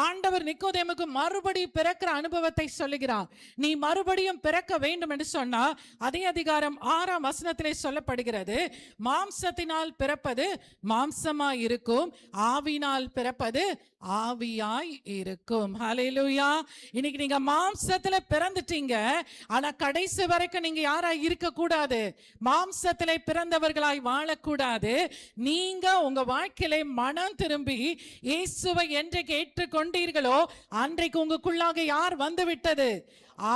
ஆண்டவர் நிக்கோதேமுக்கு மறுபடி பிறக்கிற அனுபவத்தை சொல்லுகிறார். நீ மறுபடியும் பிறக்க வேண்டும் என்று சொன்னா அதே அதிகாரம் 6ஆம் வசனத்திலே சொல்லப்படுகிறது, மாம்சத்தினால் பிறப்பது மாம்சமாய் இருக்கும், ஆவியினால் பிறப்பது ஆவியாய் இருக்கும். ஹல்லேலூயா. இன்னைக்கு நீங்க மாம்சத்துல பிறந்துட்டீங்க, ஆனா கடைசி வரைக்கும் நீங்க யாராய் இருக்க கூடாது, மாம்சத்திலே பிறந்தவர்களாய் வாழக்கூடாது. நீங்க உங்க வாழ்க்கையில மனம் திரும்பி இயேசுவை என்றைக்கு ஏற்றுக்கொண்டீர்களோ அன்றைக்கு உங்களுக்குள்ளாக யார் வந்து விட்டது,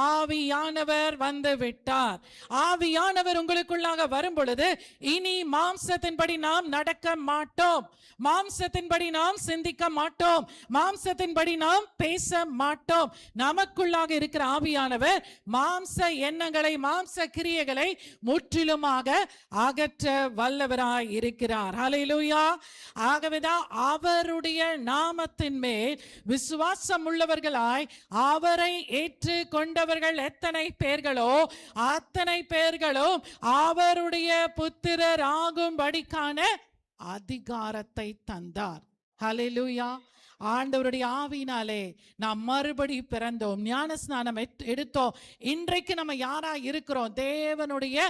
ஆவியானவர் வந்து விட்டார். ஆவியானவர் உங்களுக்குள்ளாக வரும் பொழுது இனி மாம்சத்தின்படி நாம் நடக்க மாட்டோம், மாம்சத்தின்படி நாம் சிந்திக்க மாட்டோம், மாம்சத்தின்படி நாம் பேச மாட்டோம். நமக்குள்ளாக இருக்கிற ஆவியானவர் மாம்ச எண்ணங்களை, மாம்ச கிரியைகளை முற்றிலுமாக அகற்ற வல்லவராய் இருக்கிறார். ஹல்லேலூயா. ஆகவேதான் அவருடைய நாமத்தின் மேல் விசுவாசம் உள்ளவர்களாய் அவரை ஏற்று கொண்டவர்கள் எத்தனை பேர்களோ அத்தனை பேர்களும் அவருடைய புத்திரர் ஆகும்படிக்கான அதிகாரத்தை தந்தார். ஹல்லேலூயா. ஆண்டவருடைய ஆவியினாலே நாம் மறுபடி பிறந்தோம், ஞானஸ்நானம் எடுத்தோம். இன்றைக்கு நம்ம யாரா இருக்கிறோம், தேவனுடைய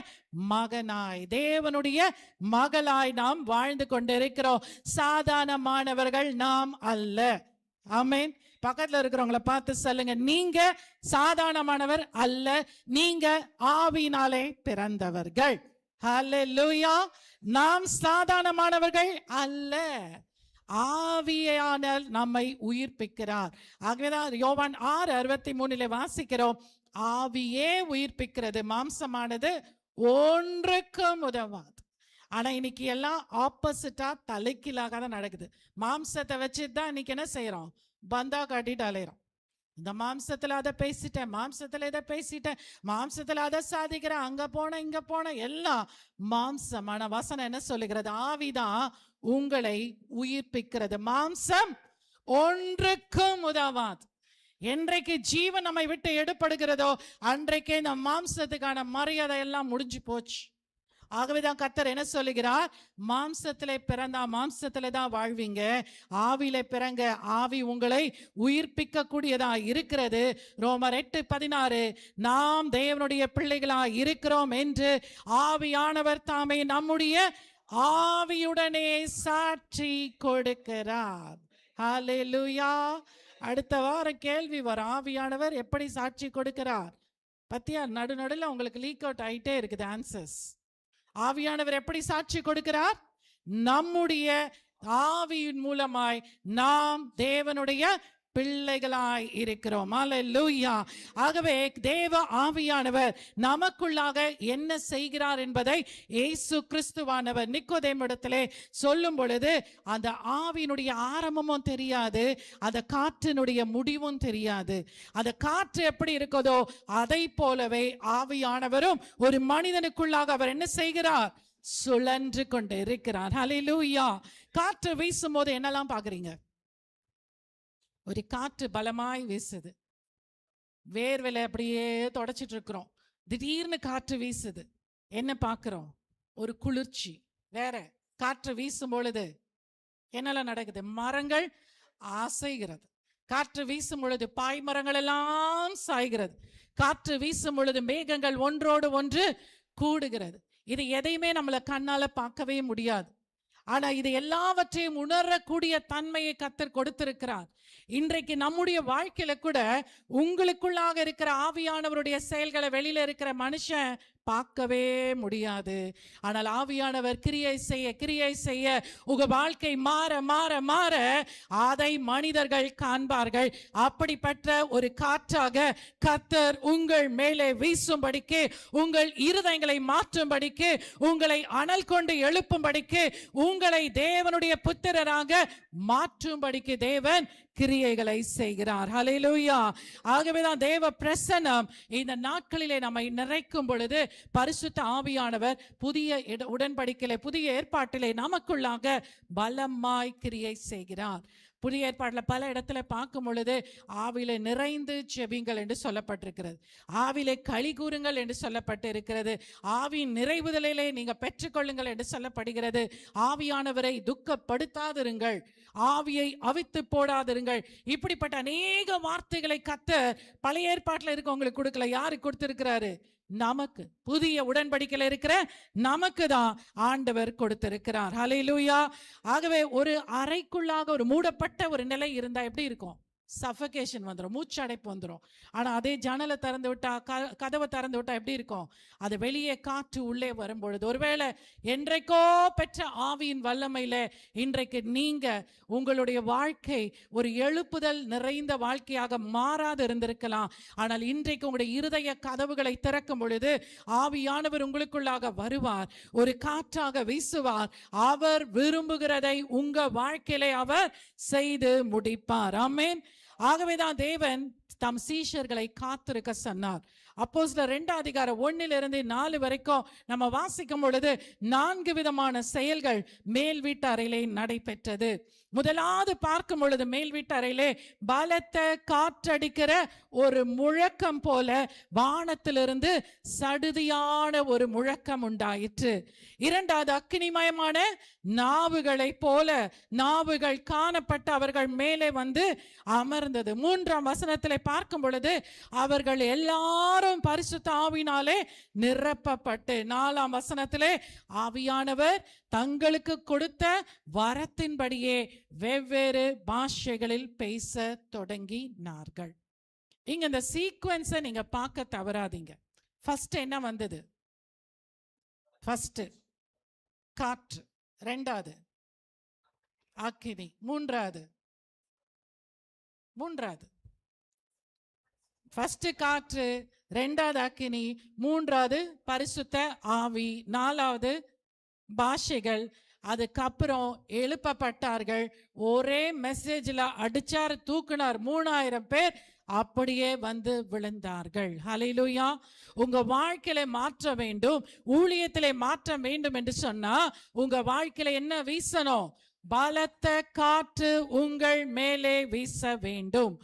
மகனாய், தேவனுடைய மகளாய் நாம் வாழ்ந்து கொண்டிருக்கிறோம். சாதாரணமானவர்கள் நாம் அல்ல. ஆமென். பக்கத்துல இருக்கிறவங்கள பார்த்து சொல்லுங்க, நீங்க சாதாரணமானவர் அல்ல, நீங்க ஆவியினாலே பிறந்தவர்கள். ஹல்லேலூயா. நாம் சாதாரணமானவர்கள் அல்ல, ஆவியானவர் நம்மை உயிர்ப்பிக்கிறார். ஆகவேதான் யோவான் 6:63 வாசிக்கிறோம், ஆவியே உயிர்ப்பிக்கிறது, மாம்சமானது ஒன்றுக்கும் உதவாது. ஆனா இன்னைக்கு எல்லாம் ஆப்போசிட்டா தலைக்கீழாக தான் நடக்குது. மாம்சத்தை வச்சுட்டு தான் இன்னைக்கு என்ன செய்யறோம், பந்தா காட்டிட்டு அலையிறோம். இந்த மாம்சத்துல அதை பேசிட்டேன், மாம்சத்துல இதை பேசிட்டேன், மாம்சத்துல அதை சாதிக்கிறேன், அங்க போன இங்க போன, எல்லாம் மாம்சமான. வசனம் என்ன சொல்லுகிறது, ஆவிதான் உங்களை உயிர்ப்பிக்கிறது, மாம்சம் ஒன்றுக்கும் உதவாது. என்றைக்கு ஜீவன் நம்மை விட்டு எடுப்படுகிறதோ அன்றைக்கே இந்த மாம்சத்துக்கான மரியாதை எல்லாம் முடிஞ்சு போச்சு. ஆகவேதான் கர்த்தர் என்ன சொல்லுகிறார், மாம்சத்திலே பிறந்தா மாம்சத்திலே தான் வாழ்வீங்க, ஆவியிலே பிறங்க, ஆவி உங்களை உயிர்ப்பிக்க கூடியதா இருக்கிறது. ரோமர் 8:16 நாம் தேவனுடைய பிள்ளைகளா இருக்கிறோம் என்று ஆவியானவர் தாமே நம்முடைய ஆவியுடனே சாட்சி கொடுக்கிறார். ஹல்லேலூயா. அடுத்த வாரம் கேள்வி வரும், ஆவியானவர் எப்படி சாட்சி கொடுக்கிறார்? பத்தியா, நடுநடுல உங்களுக்கு லீக் அவுட் ஆயிட்டே இருக்குது ஆன்சர்ஸ். ஆவியானவர் எப்படி சாட்சி கொடுக்கிறார்? நம்முடைய ஆவியின் மூலமாய் நாம் தேவனுடைய பிள்ளைகளாய் இருக்கிறோம். அல்லேலூயா. ஆகவே தேவ ஆவியானவர் நமக்குள்ளாக என்ன செய்கிறார் என்பதை இயேசு கிறிஸ்துவானவர் நிக்கோதேமிடத்திலே சொல்லும் பொழுது அந்த ஆவியினுடைய ஆரம்பமும் தெரியாது, அந்த காற்றினுடைய முடிவும் தெரியாது. அந்த காற்று எப்படி இருக்குதோ அதை போலவே ஆவியானவரும் ஒரு மனிதனுக்குள்ளாக அவர் என்ன செய்கிறார், சுழன்று கொண்டு இருக்கிறார். ஹல்லேலூயா. காற்று வீசும் போது என்னெல்லாம் பாக்குறீங்க? ஒரு காற்று பலமாய் வீசுது, வேர்வையில அப்படியே தொடச்சிட்டு இருக்கிறோம், திடீர்னு காற்று வீசுது, என்ன பார்க்கிறோம்? ஒரு குளிர்ச்சி. வேற காற்று வீசும் பொழுது என்னெல்லாம் நடக்குது? மரங்கள் அசைகிறது. காற்று வீசும் பொழுது பாய் மரங்கள் எல்லாம் சாய்கிறது. காற்று வீசும் பொழுது மேகங்கள் ஒன்றோடு ஒன்று கூடுகிறது. இது எதையுமே நம்மள கண்ணால பார்க்கவே முடியாது. ஆனா இது எல்லாவற்றையும் உணரக்கூடிய தன்மையை கர்த்தர் கொடுத்திருக்கிறார். இன்றைக்கு நம்முடைய வாழ்க்கையில கூட உங்களுக்குள்ளாக இருக்கிற ஆவியானவருடைய செயல்களை வெளியில இருக்கிற மனுஷன் பார்க்கவே முடியாது. ஆனால் ஆவியானவர் கிரியை செய்ய உங்க வாழ்க்கை மாற மாற மாற அதை மனிதர்கள் காண்பார்கள். அப்படிப்பட்ட ஒரு காற்றாக கர்த்தர் உங்கள் மேலே வீசும்படிக்கு, உங்கள் இருதயங்களை மாற்றும்படிக்கு, உங்களை அனல் கொண்டு எழுப்பும்படிக்கு, உங்களை தேவனுடைய புத்திரராக மாற்றும்படிக்கு தேவன் கிரியைகளை செய்கிறார். ஹல்லேலூயா. ஆகவேதான் தேவ பிரசன்னம் இந்த நாட்களிலே நம்மை நிறைக்கும் பொழுது பரிசுத்த ஆவியானவர் புதிய உடன்படிக்கையிலே, புதிய ஏற்பாட்டிலே நமக்குள்ளாக பலமாய் கிரியை செய்கிறார். புதிய ஏற்பாடுல பல இடத்துல பார்க்கும் பொழுது ஆவியிலே நிறைந்து ஜெபிங்கள் என்று சொல்லப்பட்டிருக்கிறது. ஆவியிலே களி கூறுங்கள் என்று சொல்லப்பட்டு இருக்கிறது. ஆவியின் நிறைவுதலிலே நீங்க பெற்றுக்கொள்ளுங்கள் என்று சொல்லப்படுகிறது. ஆவியானவரை துக்கப்படுத்தாதிருங்கள், ஆவியை அவித்து போடாதிருங்கள். இப்படிப்பட்ட அநேக வார்த்தைகளை கர்த்தர் பழைய ஏற்பாட்டில் இருக்கவங்களுக்கு கொடுக்கல. யாருக்கு கொடுத்திருக்கிறாரு? நமக்கு. புதிய உடன்படிக்கையில் இருக்கிற நமக்கு தான் ஆண்டவர் கொடுத்திருக்கிறார். ஹல்லேலூயா. ஆகவே ஒரு அறைக்குள்ளாக ஒரு மூடப்பட்ட ஒரு நிலை இருந்தா எப்படி இருக்கும்? சஃபகேஷன் வந்துடும், மூச்சடைப்பு வந்துடும். ஆனா அதே ஜன்னலை திறந்து விட்டா, கதவை திறந்து விட்டா எப்படி இருக்கும்? அது வெளியே காற்று உள்ளே வரும்பொழுது, ஒருவேளை என்றைக்கோ பெற்ற ஆவியின் வல்லமையில இன்றைக்கு நீங்க உங்களுடைய வாழ்க்கை ஒரு எழுப்புதல் நிறைந்த வாழ்க்கையாக மாறாது இருந்திருக்கலாம். ஆனால் இன்றைக்கு உங்களுடைய இருதய கதவுகளை திறக்கும் பொழுது ஆவியானவர் உங்களுக்குள்ளாக வருவார், ஒரு காற்றாக வீசுவார். அவர் விரும்புகிறதை உங்க வாழ்க்கையிலே அவர் செய்து முடிப்பார். ஆமென். ஆகவேதான் தேவன் தம் சீஷர்களை காத்திருக்க சொன்னார். அப்போஸ்தலர் 2:1-4 வரைக்கும் நம்ம வாசிக்கும் பொழுது 4 விதமான செயல்கள் மேல் வீட்டு அறையிலே நடைபெற்றது. முதலாவது பார்க்கும் பொழுது மேல் வீட்டு அறையிலே பலத்த காற்றடிக்கிற ஒரு முழக்கம் போல வானத்திலிருந்து சடுதியான ஒரு முழக்கம் உண்டாயிற்று. இரண்டாவது அக்கினிமயமான நாவுகளை போல நாவுகள் காணப்பட்ட அவர்கள் மேலே வந்து அமர்ந்தது. 3ஆம் வசனத்திலே பார்க்கும் பொழுது அவர்கள் எல்லாரும் பரிசுத்த ஆவியினாலே நிரப்பப்பட்டு, 4ஆம் வசனத்திலே ஆவியானவர் தங்களுக்கு கொடுத்த வரத்தின்படியே வெவ்வேறு பாஷைகளில் பேச தொடங்கினார்கள். இங்க இந்த சீக்வென்ஸை நீங்க பார்க்க தவறாதீங்க. ஃபர்ஸ்ட் என்ன வந்தது? ஃபர்ஸ்ட் காற்று, ரெண்டாவது அக்கினி, மூன்றாவது ஃபர்ஸ்ட் காற்று, ரெண்டாவது அக்கினி, மூன்றாவது பரிசுத்த ஆவி, நாலாவது பாஷைகள். அதுக்கப்புறம் எழுப்பப்பட்டார்கள். ஒரே மெசேஜ்ல அடிச்சார், தூக்குனார். 3000 பேர் அப்படியே வந்து விழுந்தார்கள். ஹல்லேலூயா. உங்க வாழ்க்கையில மாற்ற வேண்டும், ஊழியத்திலே மாற்ற வேண்டும் என்று சொன்னா உங்க வாழ்க்கையில என்ன வீசணும்? பலத்த காற்று உங்கள் மேலே வீச வேண்டும்.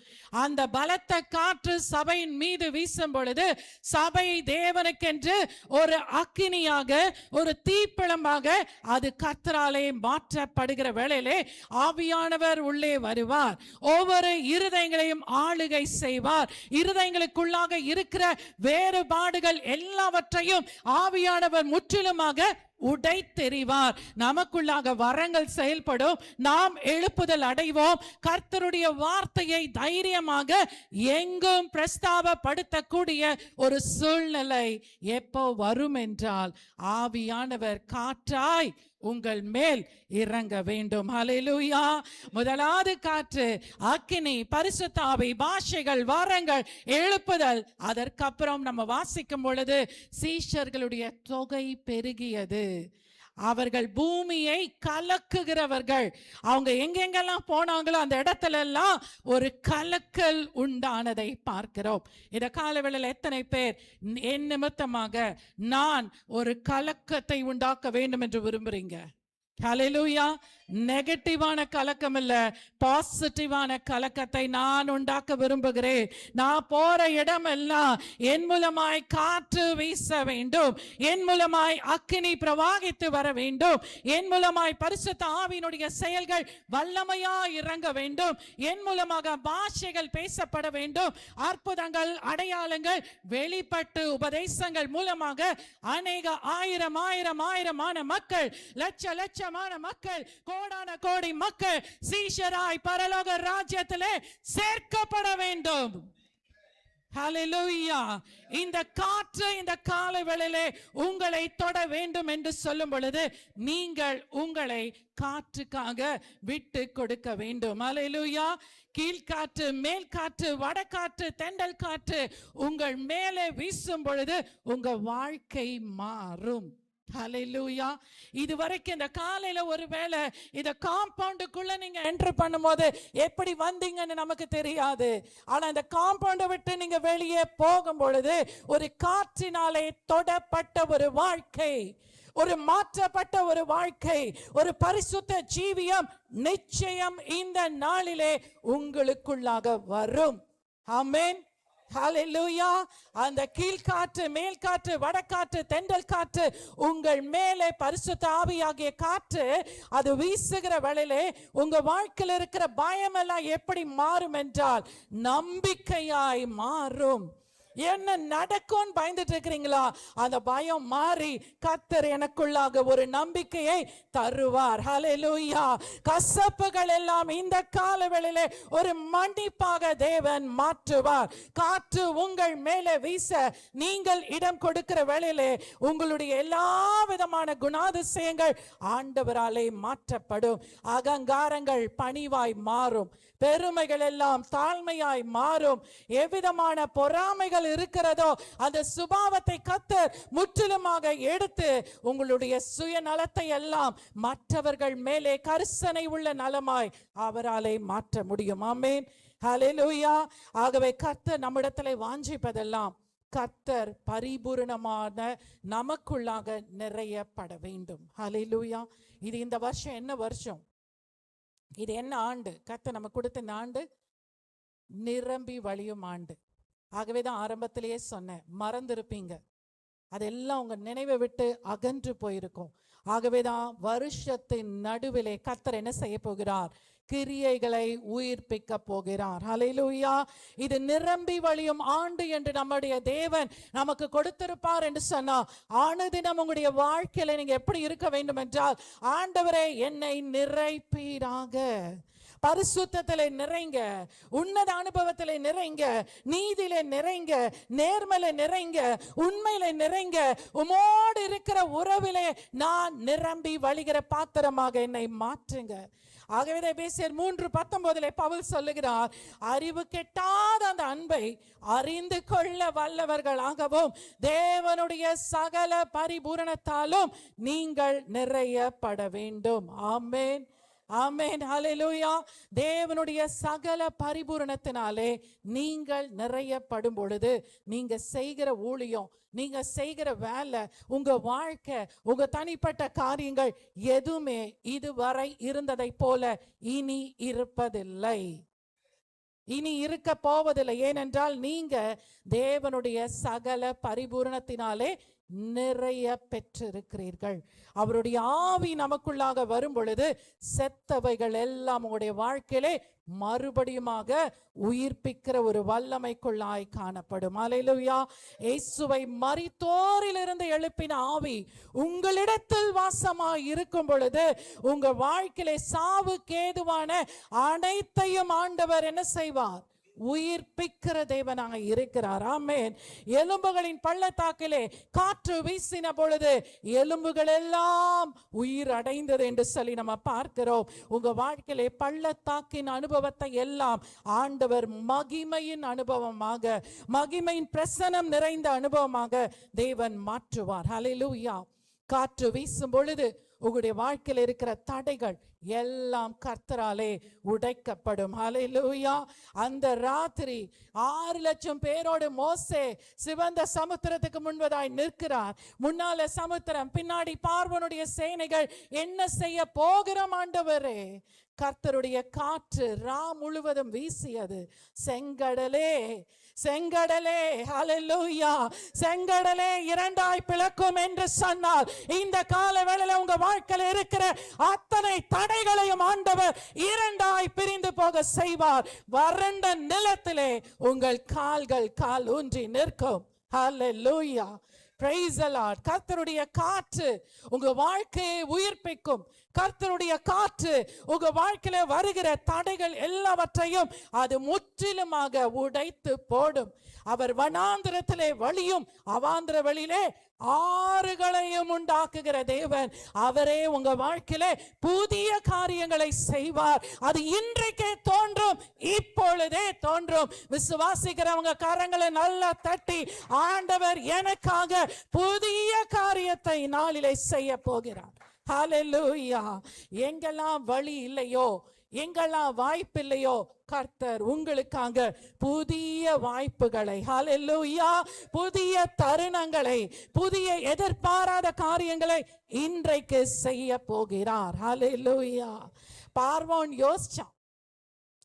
அந்த பலத்த காற்று சபையின் மீது வீசும் பொழுது சபை தேவனுக்கென்று ஒரு அக்கினியாக, ஒரு தீப்பிழம்பாக அது கர்த்தராலே மாற்றப்படுகிற வேளையிலே ஆவியானவர் உள்ளே வருவார். ஒவ்வொரு இருதயங்களையும் ஆளுகை செய்வார். இருதயங்களுக்குள்ளாக இருக்கிற வேறுபாடுகள் எல்லாவற்றையும் ஆவியானவர் முற்றிலுமாக உடைத்தெறிவார். நமக்குள்ளாக வரங்கள் செயல்படும். நாம் எழுப்புதல் அடைவோம். கர்த்தருடைய வார்த்தையை தைரியமாக எங்கும் பிரஸ்தாபப்படுத்தக்கூடிய ஒரு சூழ்நிலை எப்போ வரும் என்றால் ஆவியானவர் காற்றாய் உங்கள் மேல் இறங்க வேண்டும். ஹல்லேலூயா. முதலாவது காற்று, அக்கினி, பரிசுத்த ஆவி, பாஷைகள், வரங்கள், எழுப்புதல். அதற்கப்புறம் நம்ம வாசிக்கும் பொழுது சீஷர்களுடைய தொகை பெருகியது. அவர்கள் பூமியை கலக்குகிறவர்கள். அவங்க எங்கெங்கெல்லாம் போனாங்களோ அந்த இடத்துல எல்லாம் ஒரு கலக்கல் உண்டானதை பார்க்கிறோம். இந்த காலவேளையில் எத்தனை பேர் என் நிமித்தமாக நான் ஒரு கலக்கத்தை உண்டாக்க வேண்டும் என்று விரும்புறீங்க? ஹல்லேலூயா. நெகட்டிவான கலக்கம் இல்ல, பாசிட்டிவான கலக்கத்தை நான் உண்டாக்க விரும்புகிறேன். நான் போற இடமெல்லாம் என் மூலமாய் காற்று வீச வேண்டும், என் மூலமாய் அக்கினி பிரவாகித்து வர வேண்டும், என் மூலமாய் பரிசுத்த ஆவியினுடைய செயல்கள் வல்லமையா இறங்க வேண்டும், என் மூலமாக பாஷைகள் பேசப்பட வேண்டும், அற்புதங்கள் அடையாளங்கள் வெளிப்பட்டு உபதேசங்கள் மூலமாக அநேக ஆயிரமான மக்கள், லட்சமான மக்கள், கோடான கோடி மக்கள் சீஷராய் பரலோக ராஜ்யத்திலே சேர்க்கப்பட வேண்டும். ஹல்லேலூயா. இந்த காற்று இந்த காலை வேளையிலே உங்களை தொட வேண்டும் என்று சொல்லும் பொழுது நீங்கள் உங்களை காற்றுக்காக விட்டு கொடுக்க வேண்டும். ஹல்லேலூயா. கீழ்காற்று, மேல் காற்று, வடகாற்று, தென்றல் காற்று உங்கள் மேலே வீசும் பொழுது உங்க வாழ்க்கை மாறும். ஹல்லேலூயா. இதுவரைக்கும் இந்த காலையில ஒருவேளை இந்த காம்பவுண்டுக்குள்ள நீங்க என்டர் பண்ணும்போது எப்படி வந்தீங்கன்னு நமக்கு தெரியாது. ஆனா இந்த காம்பவுண்டை விட்டு நீங்க வெளியே போகும் பொழுது ஒரு காற்றினாலே தொடப்பட்ட ஒரு வாழ்க்கை, ஒரு மாற்றப்பட்ட ஒரு வாழ்க்கை, ஒரு பரிசுத்த ஜீவியம் நிச்சயம் இந்த நாளிலே உங்களுக்குள்ளாக வரும். ஆமென். ஹல்லேலூயா. அந்த கீழ்காற்று, மேல்காற்று, வடகாற்று, தென்றல் காற்று உங்கள் மேலே பரிசுத்த ஆவியாகிய காற்று அது வீசுகிற வேளையிலே உங்க வாழ்க்கையில் இருக்கிற பயமெல்லாம் எப்படி மாறும் என்றால் நம்பிக்கையாய் மாறும். என்ன நடக்கும்னு பயந்துட்டு இருக்கிறீங்களா? அந்த பயம் மாறி கர்த்தர் எனக்குள்ளாக ஒரு நம்பிக்கையை தருவார். ஹல்லேலூயா. கசப்புகள் எல்லாம் இந்த காலவெளியிலே ஒரு மன்னிப்பாக தேவன் மாற்றுவார். காற்று உங்கள் மேலே வீச நீங்கள் இடம் கொடுக்கிற வேளையிலே உங்களுடைய எல்லா விதமான குணாதிசயங்கள் ஆண்டவராலே மாற்றப்படும். அகங்காரங்கள் பணிவாய் மாறும், பெருமைகள் எல்லாம் தாழ்மையாய் மாறும். எவ்விதமான பொறாமைகள் இருக்கிறதோ அந்த சுபாவத்தை கர்த்தர் முற்றிலுமாக எடுத்து உங்களுடைய சுயநலத்தை எல்லாம் மற்றவர்கள் மேலே கரிசனை உள்ள நலமாய் அவராலே மாற்ற முடியும். ஆமென். ஹல்லேலூயா. ஆகவே கர்த்தர் நம்மிடத்திலே வாஞ்சிப்பதெல்லாம் கர்த்தர் பரிபூரணமான நமக்குள்ளாக நிறையப்பட வேண்டும். ஹல்லேலூயா. இது இந்த வருஷம் என்ன வருஷம்? இது என்ன ஆண்டு? கர்த்தர் நமக்கு கொடுத்த இந்த ஆண்டு நிரம்பி வழியும் ஆண்டு. ஆகவேதான் ஆரம்பத்திலேயே சொன்னேன், மறந்திருப்பீங்க, அதெல்லாம் உங்க நினைவை விட்டு அகன்று போயிருக்கும். ஆகவேதான் வருஷத்தின் நடுவிலே கர்த்தர் என்ன செய்ய போகிறார்? கிரியைகளை உயிர்ப்பிக்க போகிறார். ஹல்லேலூயா. இது நிரம்பி வழியும் ஆண்டு என்று நம்முடைய தேவன் நமக்கு கொடுத்திருப்பார் என்று சொன்னா, ஆணுதினம் உங்களுடைய வாழ்க்கையில நீங்க எப்படி இருக்க வேண்டும் என்றால், ஆண்டவரே என்னை நிறைப்பீராக, பரிசுத்தத்திலே நிறைங்க, உன்னத அனுபவத்திலே நிறைங்க, நீதியிலே நிறைங்க, நேர்மையிலே நிறைங்க, உண்மையிலே நிறைங்க, உமோடு இருக்கிற உறவிலே நான் நிரம்பி வழிகிற பாத்திரமாக என்னை மாற்றுங்க. ஆகவே எபேசியர் 3:19 பவுல் சொல்லுகிறார், அறிவு கெட்டாத அந்த அன்பை அறிந்து கொள்ள வல்லவர்களாகவும் தேவனுடைய சகல பரிபூரணத்தாலும் நீங்கள் நிறையப்பட வேண்டும். ஆமென். ஆமென். ஹல்லேலூயா. தேவனுடைய சகல பரிபூரணத்தினாலே நீங்கள் நிறையப்படும் பொழுது நீங்க செய்கிற ஊழியம், நீங்க செய்கிற வேலை, உங்க வாழ்க்கை, உங்க தனிப்பட்ட காரியங்கள் எதுவுமே இதுவரை இருந்ததை போல இனி இருப்பதில்லை, இனி இருக்க போவதில்லை. ஏனென்றால் நீங்க தேவனுடைய சகல பரிபூரணத்தினாலே நிறைய பெற்றிருக்கிறீர்கள். அவருடைய ஆவி நமக்குள்ளாக வரும் பொழுது செத்தவைகள் எல்லாம் உங்களுடைய வாழ்க்கையிலே மறுபடியுமாக உயிர்ப்பிக்கிற ஒரு வல்லமைக்குள்ளாய் காணப்படும். அல்லேலூயா. இயேசுவை மரித்தோரிலிருந்து எழுப்பின ஆவி உங்களிடத்தில் வாசமாய் இருக்கும் பொழுது உங்க வாழ்க்கையிலே சாவுக்கு ஏதுவான அனைத்தையும் ஆண்டவர் என்ன செய்வார்? உயிர்ப்பிக்கிற தேவனாக இருக்கிறார். ஆமென். எலும்புகளின் பள்ளத்தாக்கிலே காற்று வீசின பொழுது எலும்புகள் எல்லாம் உயிர் அடைந்தது என்று சொல்லி நம்ம பார்க்கிறோம். உங்க வாழ்க்கையிலே பள்ளத்தாக்கின் அனுபவத்தை எல்லாம் ஆண்டவர் மகிமையின் அனுபவமாக, மகிமையின் பிரசனம் நிறைந்த அனுபவமாக தேவன் மாற்றுவார். ஹல்லேலூயா. காற்று வீசும் பொழுது உங்களுடைய வாழ்க்கையில் இருக்கிற தடைகள் எல்லாம் கர்த்தராலே உடைக்கப்படும். ஹல்லேலூயா. அந்த ராத்திரி 6 லட்சம் பேரோடு மோசே சிவந்த சமுத்திரத்துக்கு முன்பதாய் நிற்கிறார். முன்னால சமுத்திரம், பின்னாடி பார்வோனுடைய சேனைகள். என்ன செய்ய போகிறோம் ஆண்டவரே? கர்த்தருடைய காற்று ரா முழுவதும் வீசியது. செங்கடலே, செங்கடலே, ஹல்லேலூயா, செங்கடலே இரண்டாய் பிளக்கும் என்று சொன்னால் இந்த கால வேளையில உங்க வாழ்க்கையில் இருக்கிற அத்தனை தடைகளையும் ஆண்டவர் இரண்டாய் பிரிந்து போக செய்வார். வறண்ட நிலத்திலே உங்கள் கால்கள் கால் ஊன்றி நிற்கும். ஹல்லேலூயா. Praise the Lord. கர்த்தருடைய காற்று உங்க வாழ்க்கையை உயிர்ப்பிக்கும். கர்த்தருடைய காற்று உங்க வாழ்க்கையில வருகிற தடைகள் எல்லாவற்றையும் அது முற்றிலுமாக உடைத்து போடும். அவர் வனாந்திரத்திலே வழியும் அவாந்திர வழியிலே ஆறுகளையும் அதிசயம் உண்டாக்குகிற தேவன். அவரே உங்க வாழ்க்கையில புதிய காரியங்களை செய்வார். அது இன்றைக்கே தோன்றும், இப்பொழுதே தோன்றும். விசுவாசிக்கிறவங்க கரங்களை நல்லா தட்டி, ஆண்டவர் எனக்காக புதிய காரியத்தை நாளிலே செய்ய போகிறார். ஹல்லேலூயா. எங்கெல்லாம் வழி இல்லையோ, எங்கெல்லாம் வாய்ப்பு இல்லையோ, கர்த்தர் உங்களுக்காக புதிய வாய்ப்புகளை, ஹல்லேலூயா, புதிய தருணங்களை, புதிய எதிர்பாராத காரியங்களை இன்றைக்கு செய்ய போகிறார். ஹல்லேலூயா. பார்வோன் யோசிச்சான்,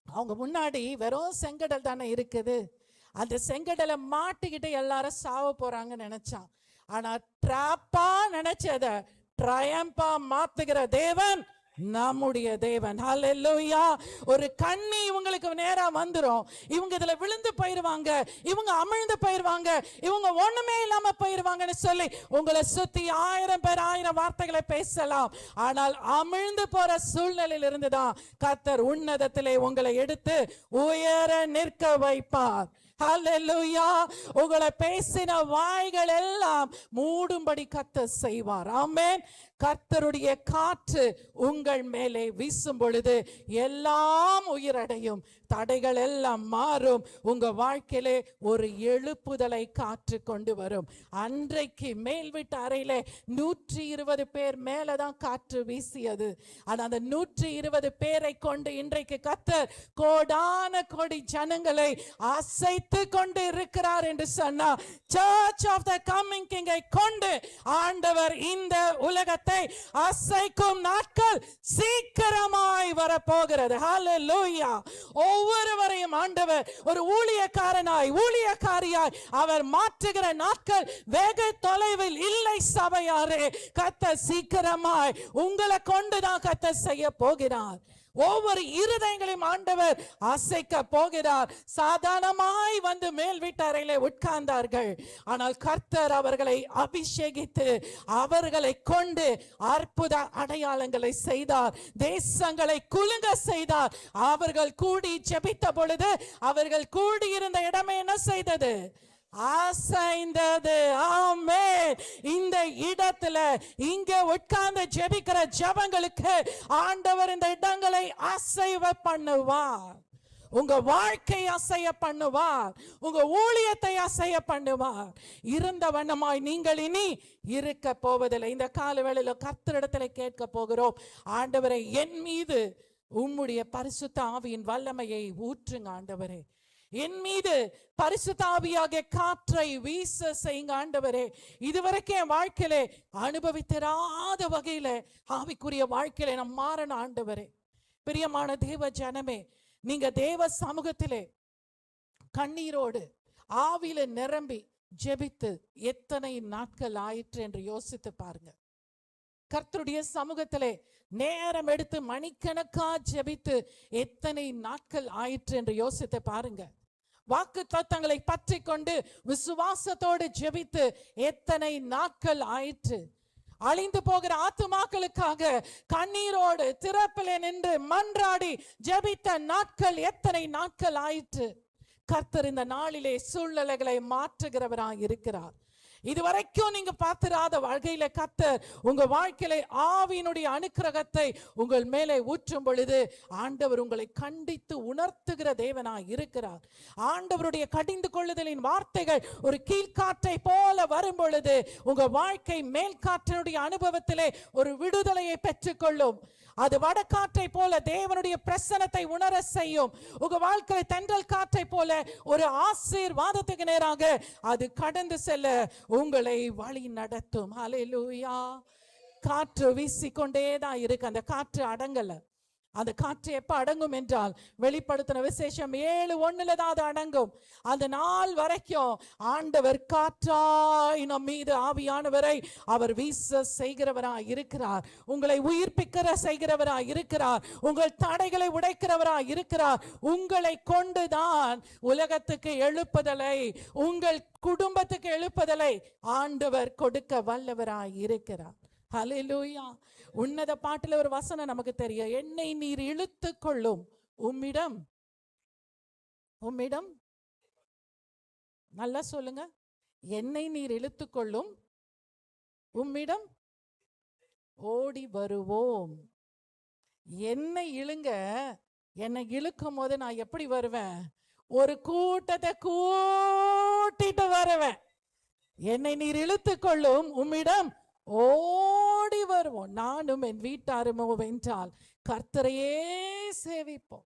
அவங்க முன்னாடி வெறும் செங்கடல் தானே இருக்குது, அந்த செங்கடலை மாட்டிக்கிட்டு எல்லாரும் சாவ போறாங்கன்னு நினைச்சான். ஆனா டிராப்பா நினைச்சத ட்ரையம்பா மாத்துகிற தேவன் நம்முடைய தேவன். ஹல்லேலூயா. ஒரு கண்ணி இவங்களுக்கு நேரா வந்துரும், இவங்க இதுல விழுந்து போயிருவாங்க, இவங்க அமிழ்ந்து போயிருவாங்க, இவங்க ஒண்ணுமே இல்லாம போயிருவாங்கன்னு சொல்லி உங்களை சுத்தி 1000 பேர் 1000 வார்த்தைகளை பேசலாம். ஆனால் அமிழ்ந்து போற சூழ்நிலையில் இருந்துதான் கர்த்தர் உன்னதத்திலே உங்களை எடுத்து உயர நிற்க வைப்பார். ஹல்லேலூயா. உங்களை பேசின வாய்கள் எல்லாம் மூடும்படி கர்த்தர் செய்வார். ஆமென். கர்த்தருடைய காற்று உங்கள் மேலே வீசும் பொழுது எல்லாம் உயிரடையும், தடைகள் எல்லாம் மாறும். உங்க வாழ்க்கையிலே ஒரு எழுப்புதலை காற்று கொண்டு வரும். அன்றைக்கு மேல் வீட்டு அறையில 120 பேர் மேலதான் காற்று வீசியது. ஆனா அந்த 120 பேரை கொண்டு இன்றைக்கு கர்த்தர் கோடான கோடி ஜனங்களை அசைத்து கொண்டு இருக்கிறார் என்று சொன்னா, சர்ச் ஆஃப் த கமிங் கிங்கை கொண்டு ஆண்டவர் இந்த உலகத்தை அசைக்கும் நாட்கள் சீக்கிரமாய் வரப்போகிறது. ஹல்லேலூயா. ஒவ்வொருவரையும் ஆண்டவர் ஒரு ஊழியக்காரனாய், ஊழியக்காரியாய் அவர் மாற்றுகிற நாட்கள் வெகு தொலைவில் இல்லை. சபையாரே, கர்த்தர் சீக்கிரமாய் உங்களை கொண்டுதான் கர்த்தர் செய்ய போகிறார். ஒவ்வொரு இருதயங்களையும் ஆண்டவர் அசைக்க போகிறார். சாதாரணமாய் வந்து மேல் வீட்டறையிலே உட்கார்ந்தார்கள், ஆனால் கர்த்தர் அவர்களை அபிஷேகித்து அவர்களை கொண்டு அற்புத அடையாளங்களை செய்தார், தேசங்களை குலுங்க செய்தார். அவர்கள் கூடி ஜெபித்த பொழுது அவர்கள் கூடியிருந்த இடமே என்ன செய்தது? அசைந்தது. ஆமென். இந்த இடத்துல இங்க உட்கார்ந்து ஜெபிக்கிற ஜெபங்களுக்கு ஆண்டவர் இந்த இடங்களை அசைவ பண்ணுவார். உங்க வாழ்க்கை அசைய பண்ணுவார், உங்க ஊழியத்தை அசைய பண்ணுவார். இருந்த வண்ணமாய் நீங்கள் இனி இருக்க போவதில்லை. இந்த காலவேளையில கர்த்தரிடத்துல கேட்க போகிறோம், ஆண்டவரே என் மீது உம்முடைய பரிசுத்த ஆவியின் வல்லமையை ஊற்றுங்க. ஆண்டவரே என் மீது பரிசுத்த ஆவியாக காற்றை வீச செய்யுங்க. ஆண்டவரே இதுவரைக்கும் என் வாழ்க்கையிலே அனுபவித்திராத வகையில ஆவிக்குரிய வாழ்க்கையில நான் மாறணும். ஆண்டவரே, பிரியமான தேவ ஜனமே, நீங்க தேவ சமூகத்திலே கண்ணீரோடு ஆவியில நிரம்பி ஜெபித்து எத்தனை நாட்கள் ஆயிற்று என்று யோசித்து பாருங்க. கர்த்தருடைய சமூகத்திலே நேரம் எடுத்து மணிக்கணக்கா ஜெபித்து எத்தனை நாட்கள் ஆயிற்று என்று யோசித்து பாருங்க. வாக்கு தத்தங்களை பற்றி கொண்டு விசுவாசத்தோடு ஜெபித்து எத்தனை நாட்கள் ஆயிற்று. அழிந்து போகிற ஆத்துமாக்களுக்காக கண்ணீரோடு திறப்பிலே நின்று மன்றாடி ஜெபித்த நாட்கள் எத்தனை நாட்கள் ஆயிற்று. கர்த்தர் இந்த நாளிலே சூழ்நிலைகளை மாற்றுகிறவராய் இருக்கிறார். இதுவரைக்கும் நீங்க பார்த்திராத வாழ்க்கையில கர்த்தர் உங்க வாழ்க்கையில ஆவியினுடைய அனுக்கிரகத்தை உங்கள் மேலே ஊற்றும் பொழுது ஆண்டவர் உங்களை கண்டித்து உணர்த்துகிற தேவனாய் இருக்கிறார். ஆண்டவருடைய கடிந்து கொள்ளுதலின் வார்த்தைகள் ஒரு கீழ்காற்றை போல வரும் பொழுது உங்க வாழ்க்கை மேல் காற்றினுடைய அனுபவத்திலே ஒரு விடுதலையை பெற்றுக்கொள்ளும். அது வடகாற்றை போல தேவனுடைய பிரசன்னத்தை உணர செய்யும். உங்க வாழ்க்கை தென்றல் காற்றை போல ஒரு ஆசீர்வாதத்துக்கு நேராக அது கடந்து செல்ல உங்களை வழி நடத்தும். ஹல்லேலூயா. காற்று வீசிக்கொண்டேதான் இருக்கு, அந்த காற்று அடங்கல. அந்த காற்று எப்ப அடங்கும் என்றால் வெளிப்படுத்தின விசேஷம் 7:1 தான் அது அடங்கும். அந்த நாள் வரைக்கும் ஆண்டவர் காற்றாய் நம் மீது ஆவியானவரை அவர் வீச செய்கிறவராய் இருக்கிறார். உங்களை உயிர்ப்பிக்கிற செய்கிறவராய் இருக்கிறார். உங்கள் தடைகளை உடைக்கிறவராய் இருக்கிறார். உங்களை கொண்டுதான் உலகத்துக்கு எழுப்புதலை, உங்கள் குடும்பத்துக்கு எழுப்புதலை ஆண்டவர் கொடுக்க வல்லவராய் இருக்கிறார். ஹல்லேலூயா. உன்னத பாட்டுல ஒரு வசனம் நமக்கு தெரியும், என்னை நீர் இழுத்து கொள்ளும் உம்மிடம். உம்மிடம் நல்லா சொல்லுங்க, என்னை நீர் இழுத்து கொள்ளும் உம்மிடம் ஓடி வருவோம். என்னை இழுங்க. என்னை இழுக்கும் போது நான் எப்படி வருவேன்? ஒரு கூட்டத்தை கூட்டிட்டு வருவேன். என்னை நீர் இழுத்து கொள்ளும், உம்மிடம் ஓடி வருவோம். நானும் என் வீட்டாருமோ வென்றால் கர்த்தரையே சேவிப்போம்.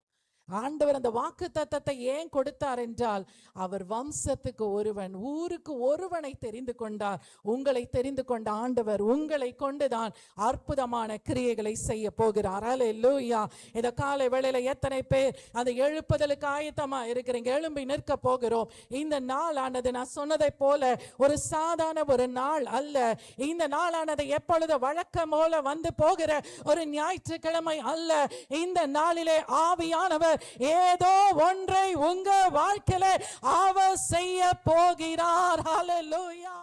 ஆண்டவர் அந்த வாக்கு தத்தத்தை ஏன் கொடுத்தார் என்றால், அவர் வம்சத்துக்கு ஒருவன், ஊருக்கு ஒருவனை தெரிந்து கொண்டார். உங்களை தெரிந்து கொண்ட ஆண்டவர் உங்களை கொண்டுதான் அற்புதமான கிரியைகளை செய்ய போகிறார். அல்லேலூயா. இந்த காலை வேளையில எத்தனை பேர் அந்த எழுப்புதலுக்கு ஆயத்தமா இருக்கிறீங்க? எழும்பி நிற்க போகிறோம். இந்த நாளானது நான் சொன்னதை போல ஒரு சாதாரண ஒரு நாள் அல்ல. இந்த நாளானது எப்பொழுது வழக்கம் போல வந்து போகிற ஒரு ஞாயிற்றுக்கிழமை அல்ல. இந்த நாளிலே ஆவியானவர் ஏதோ ஒன்றை உங்க வாழ்க்கையில அவர் செய்ய போகிறார். ஹல்லேலூயா.